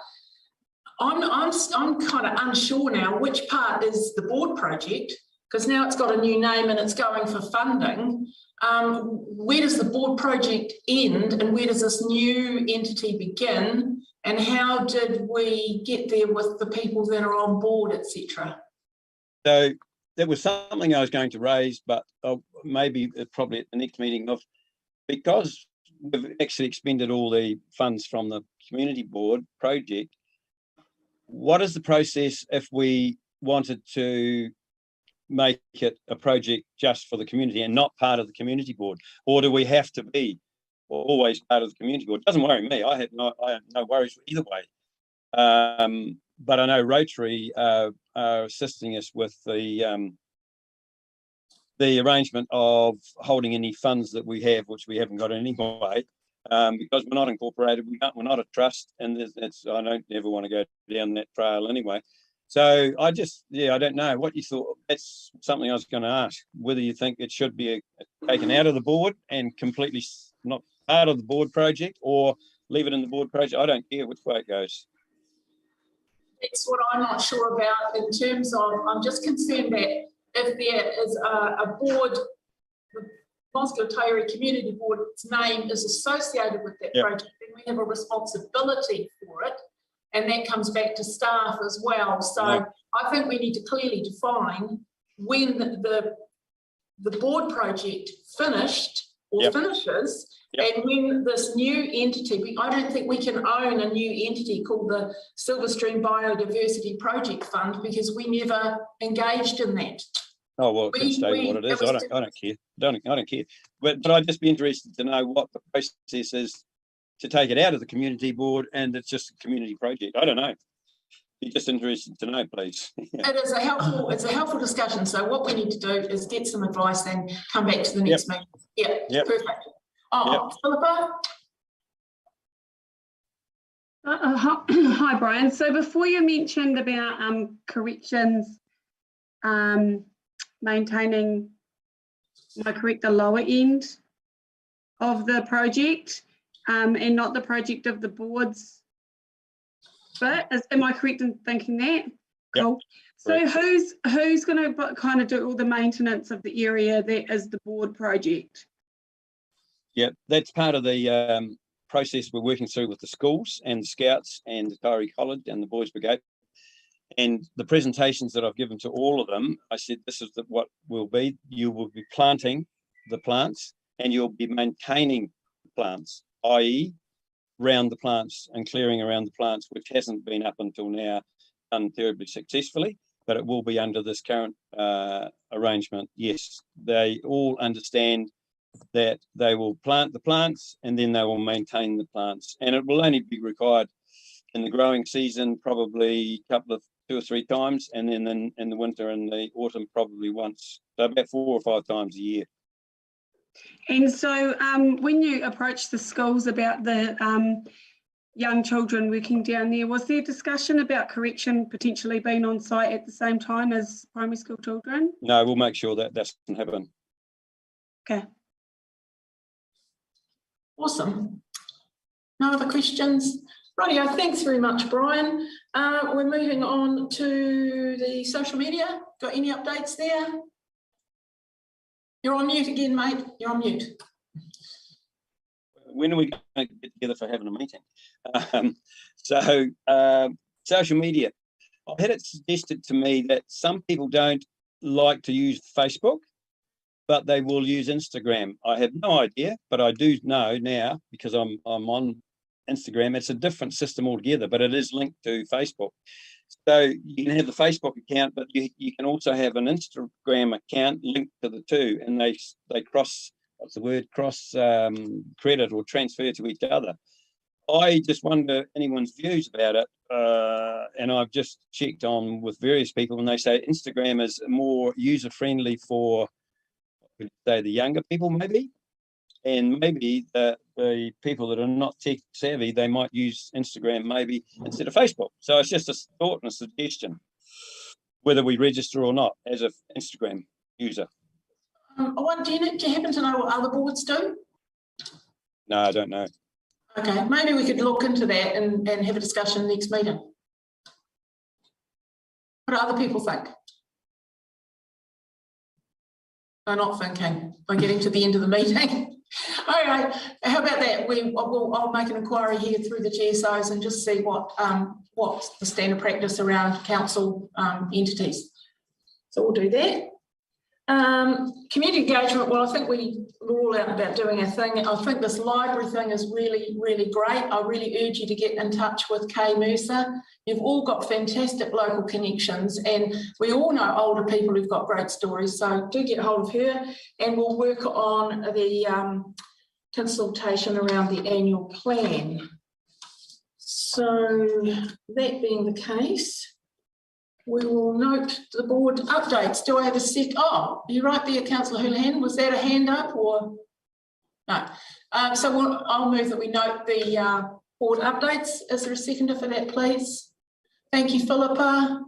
I'm kind of unsure now which part is the board project, because now it's got a new name and it's going for funding. Where does the board project end and where does this new entity begin? And how did we get there with the people that are on board, etc.? So that was something I was going to raise, but maybe probably at the next meeting, because we've actually expended all the funds from the community board project. What is the process if we wanted to make it a project just for the community and not part of the community board? Or do we have to be always part of the community board? It doesn't worry me. I have no worries either way. But I know Rotary are assisting us with the arrangement of holding any funds that we have, which we haven't got anyway, because we're not incorporated, we're not a trust, and I don't ever want to go down that trail anyway. So I don't know what you thought. That's something I was going to ask, whether you think it should be taken out of the board and completely not part of the board project, or leave it in the board project. I don't care which way it goes. That's what I'm not sure about in terms of, I'm just concerned that if there is a board, the Mosgiel Taieri Community Board's name is associated with that project, then we have a responsibility for it. And that comes back to staff as well. So I think we need to clearly define when the board project finished or finishes, and when this new entity, I don't think we can own a new entity called the Silverstream Biodiversity Project Fund, because we never engaged in that. Oh, well, it can stay what it is. I don't care. I don't care. But I'd just be interested to know what the process is to take it out of the community board, and it's just a community project. I don't know. Be just interested to know, please. It is it's a helpful discussion. So what we need to do is get some advice and come back to the next meeting. Yeah, perfect. Philippa? Hi, Brian. So before you mentioned about corrections, maintaining, am I correct, the lower end of the project, and not the project of the boards. But am I correct in thinking that? Cool. So who's going to kind of do all the maintenance of the area that is the board project? Yeah, that's part of the process we're working through with the schools and the Scouts and the Taieri College and the Boys Brigade. And the presentations that I've given to all of them, I said, this is what will be. You will be planting the plants and you'll be maintaining the plants, i.e. round the plants and clearing around the plants, which hasn't been up until now done terribly successfully, but it will be under this current arrangement. Yes, they all understand that they will plant the plants and then they will maintain the plants. And it will only be required in the growing season, probably a couple of 2 or 3 times, and then in the winter and the autumn, probably once. So about 4 or 5 times a year. And so when you approached the schools about the young children working down there, was there discussion about correction potentially being on site at the same time as primary school children? No, we'll make sure that doesn't happen. Okay. Awesome. No other questions? Rightio, thanks very much, Brian. We're moving on to the social media. Got any updates there? You're on mute again, mate. You're on mute. When are we going to get together for having a meeting? Social media. I've had it suggested to me that some people don't like to use Facebook, but they will use Instagram. I have no idea, but I do know now, because I'm on Instagram. It's a different system altogether, but it is linked to Facebook. So you can have the Facebook account, but you can also have an Instagram account linked to the two, and they cross, what's the word, cross credit or transfer to each other. I just wonder anyone's views about it, and I've just checked on with various people, and they say Instagram is more user-friendly for, say, the younger people maybe, and maybe the people that are not tech savvy, they might use Instagram maybe instead of Facebook. So it's just a thought and a suggestion, whether we register or not as an Instagram user. Janet, do you happen to know what other boards do? No, I don't know. Okay, maybe we could look into that and have a discussion next meeting. What do other people think? They're not thinking. We're getting to the end of the meeting. All right, how about that? I'll make an inquiry here through the GSOs and just see what's the standard practice around council entities. So we'll do that. Community engagement, well, I think we're all out about doing our thing. I think this library thing is really, really great. I really urge you to get in touch with Kay Mercer. You've all got fantastic local connections, and we all know older people who've got great stories, so do get hold of her, and we'll work on the consultation around the annual plan. So that being the case, we will note the board updates. Do I have a sec? Oh, you're right there, Councillor Houlihan. Was that a hand up or? No. I'll move that we note the board updates. Is there a seconder for that, please? Thank you, Philippa.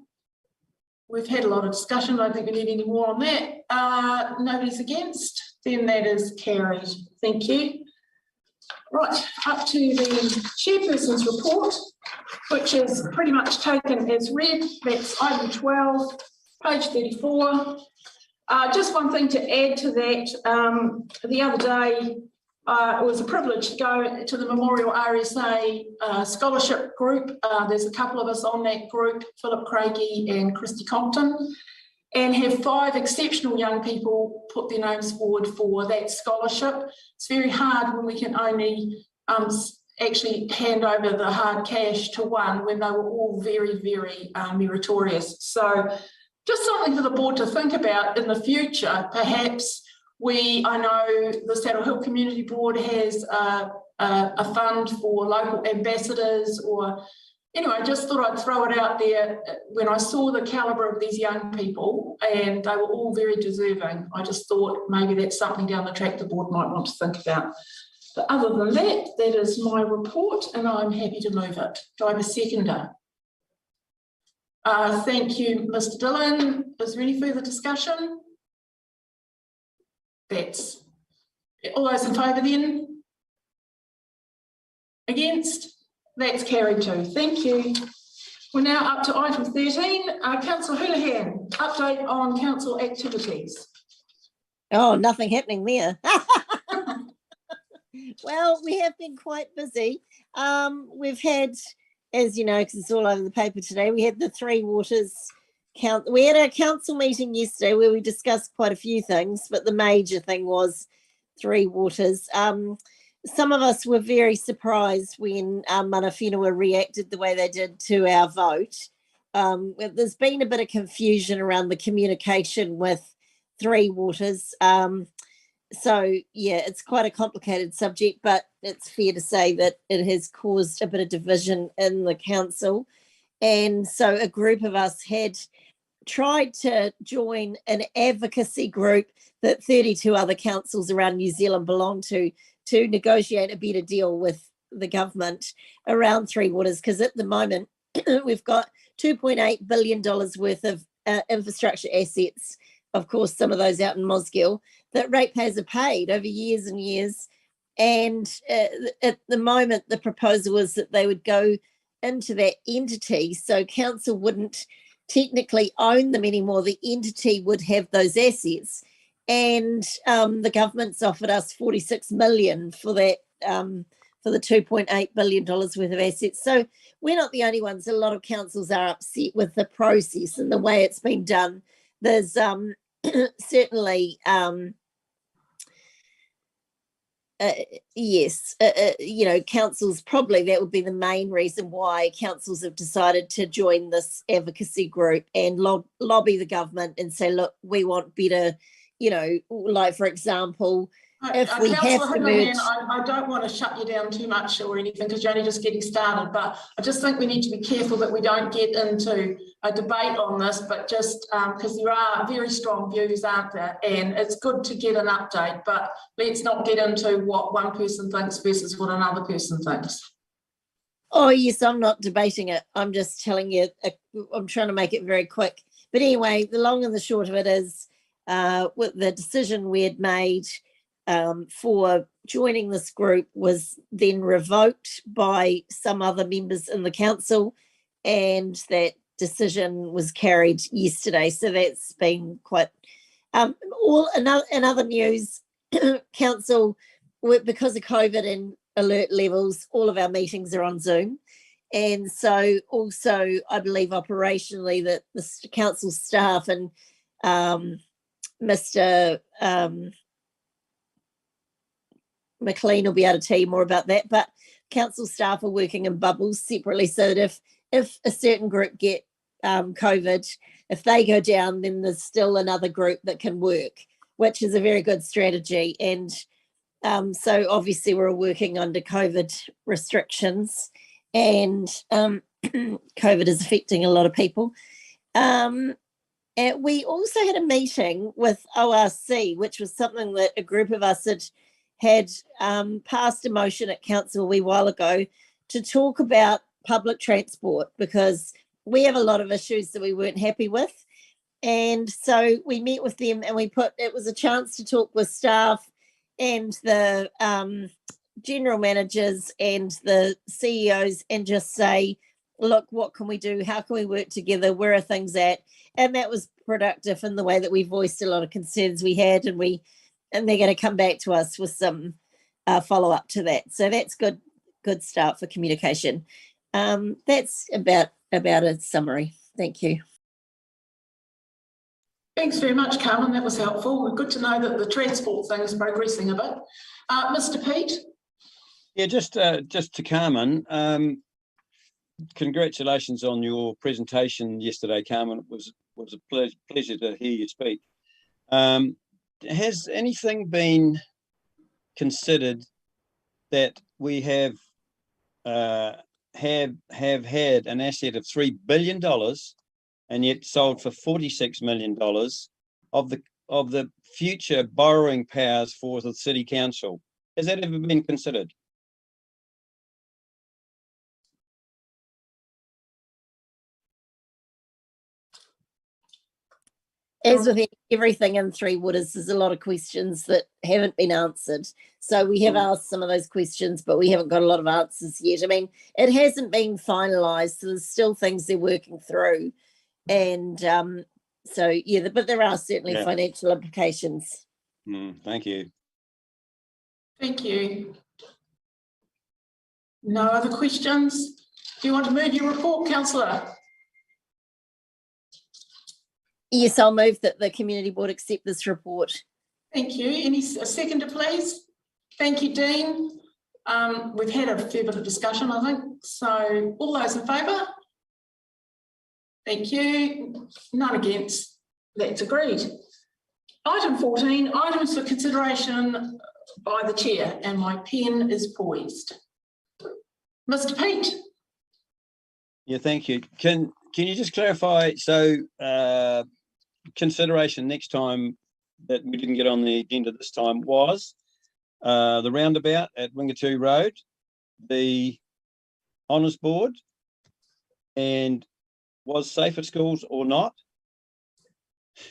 We've had a lot of discussion. I don't think we need any more on that. Nobody's against. Then that is carried. Thank you. Right, up to the chairperson's report, which is pretty much taken as read. That's item 12, page 34. Just one thing to add to that. The other day, it was a privilege to go to the Memorial RSA scholarship group. There's a couple of us on that group, Philip Craigie and Christy Compton, and have 5 exceptional young people put their names forward for that scholarship. It's very hard when we can only actually hand over the hard cash to one when they were all very, very meritorious. So just something for the board to think about in the future. Perhaps I know the Saddle Hill Community Board has a fund for local ambassadors, or anyway, I just thought I'd throw it out there. When I saw the calibre of these young people, and they were all very deserving, I just thought maybe that's something down the track the board might want to think about. But other than that, that is my report, and I'm happy to move it. Do I have a seconder? Thank you, Mr. Dillon. Is there any further discussion? That's all those in favour then? Against? That's carried too. Thank you. We're now up to item 13. Councillor Houlihan, update on council activities. Oh, nothing happening there. Well, we have been quite busy. We've had, as you know, because it's all over the paper today, we had the Three Waters we had a council meeting yesterday where we discussed quite a few things, but the major thing was Three Waters. Some of us were very surprised when Mana Whenua reacted the way they did to our vote. There's been a bit of confusion around the communication with Three Waters. So, yeah, it's quite a complicated subject, but it's fair to say that it has caused a bit of division in the council. And so a group of us had tried to join an advocacy group that 32 other councils around New Zealand belong to negotiate a better deal with the government around Three Waters, because at the moment we've got $2.8 billion worth of infrastructure assets, of course some of those out in Mosgiel, that ratepayers are paid over years and years. And at the moment the proposal was that they would go into that entity, so council wouldn't technically own them anymore. The entity would have those assets, and the government's offered us 46 million for that, for the $2.8 billion worth of assets. So we're not the only ones. A lot of councils are upset with the process and the way it's been done. There's certainly yes, you know, councils, probably that would be the main reason why councils have decided to join this advocacy group and lobby the government and say, look, we want better, you know, like, for example, if we have to merge. I don't want to shut you down too much or anything, because you're only just getting started, but I just think we need to be careful that we don't get into a debate on this, but just because there are very strong views, aren't there? And it's good to get an update, but let's not get into what one person thinks versus what another person thinks. Oh, yes, I'm not debating it. I'm just telling you, I'm trying to make it very quick. But anyway, the long and the short of it is with the decision we had made for joining this group was then revoked by some other members in the council, and that decision was carried yesterday. So that's been quite in other news. Council, because of COVID and alert levels, all of our meetings are on Zoom, and so also I believe operationally that the council staff and Mr. McLean will be able to tell you more about that, but council staff are working in bubbles separately, so that if a certain group get COVID, if they go down, then there's still another group that can work, which is a very good strategy. And so obviously we're working under COVID restrictions, and COVID is affecting a lot of people. And we also had a meeting with ORC, which was something that a group of us had passed a motion at council a wee while ago to talk about public transport, because we have a lot of issues that we weren't happy with. And so we met with them, and it was a chance to talk with staff and the general managers and the CEOs and just say, look, what can we do? How can we work together? Where are things at? And that was productive in the way that we voiced a lot of concerns we had, and they're going to come back to us with some follow up to that. So that's good start for communication. That's about a summary. Thank you. Thanks very much, Carmen. That was helpful. Good to know that the transport thing is progressing a bit. Mr. Pete? Yeah, just to Carmen, congratulations on your presentation yesterday, Carmen. It was a pleasure to hear you speak. Has anything been considered that we have had an asset of $3 billion and yet sold for $46 million of the future borrowing powers for the City Council? Has that ever been considered? As with everything in Three Waters, there's a lot of questions that haven't been answered. So we have asked some of those questions, but we haven't got a lot of answers yet. I mean, it hasn't been finalised, so there's still things they're working through. And so, yeah, but there are certainly financial implications. Thank you. Thank you. No other questions? Do you want to move your report, Councillor? Yes, I'll move that the Community Board accept this report. Thank you. A seconder, please? Thank you, Dean. We've had a fair bit of discussion, I think. So all those in favour? Thank you. None against. That's agreed. Item 14, items for consideration by the chair, and my pen is poised. Mr. Pete. Yeah, thank you. Can you just clarify, so consideration next time that we didn't get on the agenda this time was the roundabout at Wingatoo Road, the Honours Board, and was safe at schools or not?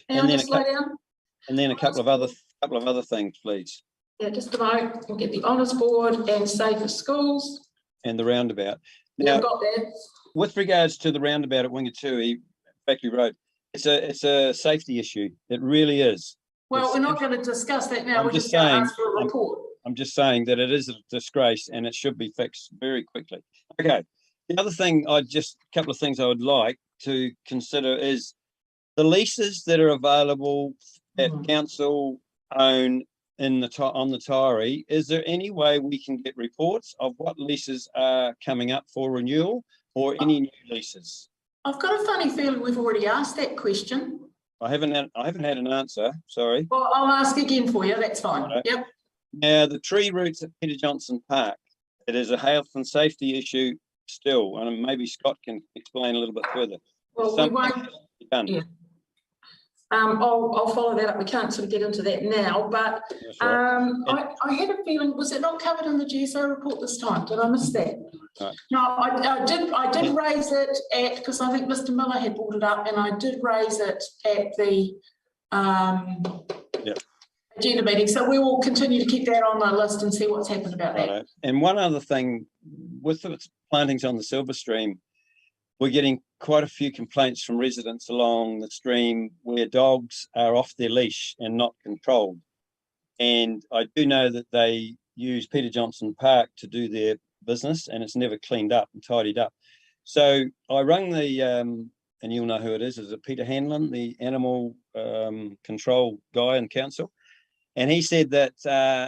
And then a couple of other things, please. Yeah, just a moment. We'll get the Honours Board and safe at schools. And the roundabout. Now, Now, got that. with regards to the roundabout at Wingatoo Factory Road, it's a safety issue. It really is. Well, we're not going to discuss that now. We're just saying, going to ask for a report. I'm just saying that it is a disgrace and it should be fixed very quickly. Okay. The other thing, a couple of things I would like to consider is the leases that are available that council own on the Taieri. Is there any way we can get reports of what leases are coming up for renewal or any new leases? I've got a funny feeling we've already asked that question. I haven't had an answer. Sorry. Well, I'll ask again for you. That's fine. Right. Yep. Now, the tree roots at Peter Johnson Park, it is a health and safety issue still, and maybe Scott can explain a little bit further. Well, we won't. Yeah. I'll follow that up. We can't sort of get into that now, but right. I had a feeling, was it not covered in the GSO report this time? Did I miss that? Right. No, I did raise it because I think Mr. Miller had brought it up, and I did raise it at the agenda meeting. So we will continue to keep that on the list and see what's happened about that. Right. And one other thing, with the plantings on the Silver Stream, we're getting quite a few complaints from residents along the stream where dogs are off their leash and not controlled. And I do know that they use Peter Johnson Park to do their business, and it's never cleaned up and tidied up. So I rang the, and you'll know who it is it Peter Hanlon, the animal control guy in council. And he said that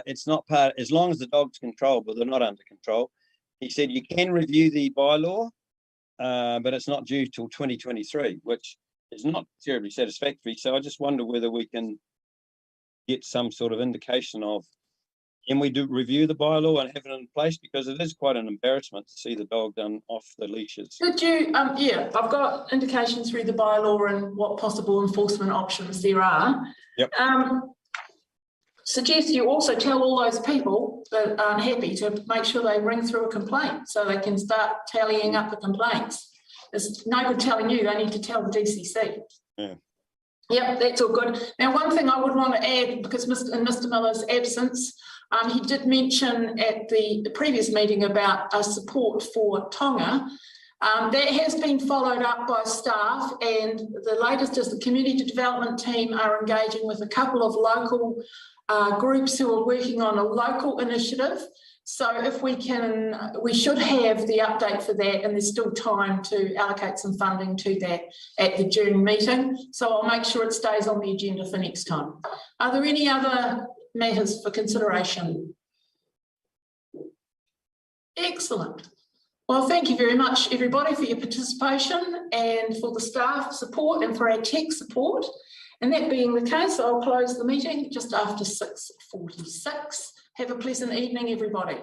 it's not part, as long as the dog's controlled, but they're not under control. He said you can review the bylaw, but it's not due till 2023, which is not terribly satisfactory. So I just wonder whether we can get some sort of indication of, can we review the bylaw and have it in place? Because it is quite an embarrassment to see the dog done off the leashes. Could you, yeah, I've got indications through the bylaw and what possible enforcement options there are. Yep. suggest you also tell all those people that aren't happy to make sure they ring through a complaint so they can start tallying up the complaints. There's no good telling you, they need to tell the DCC. Yeah. Yep, that's all good. Now, one thing I would want to add, because in Mr. Miller's absence, he did mention at the previous meeting about support for Tonga. That has been followed up by staff, and the latest is the community development team are engaging with a couple of local groups who are working on a local initiative. So if we can, we should have the update for that, and there's still time to allocate some funding to that at the June meeting. So I'll make sure it stays on the agenda for next time. Are there any other matters for consideration? Excellent. Well, thank you very much, everybody, for your participation and for the staff support and for our tech support. And that being the case, I'll close the meeting just after 6:46. Have a pleasant evening, everybody.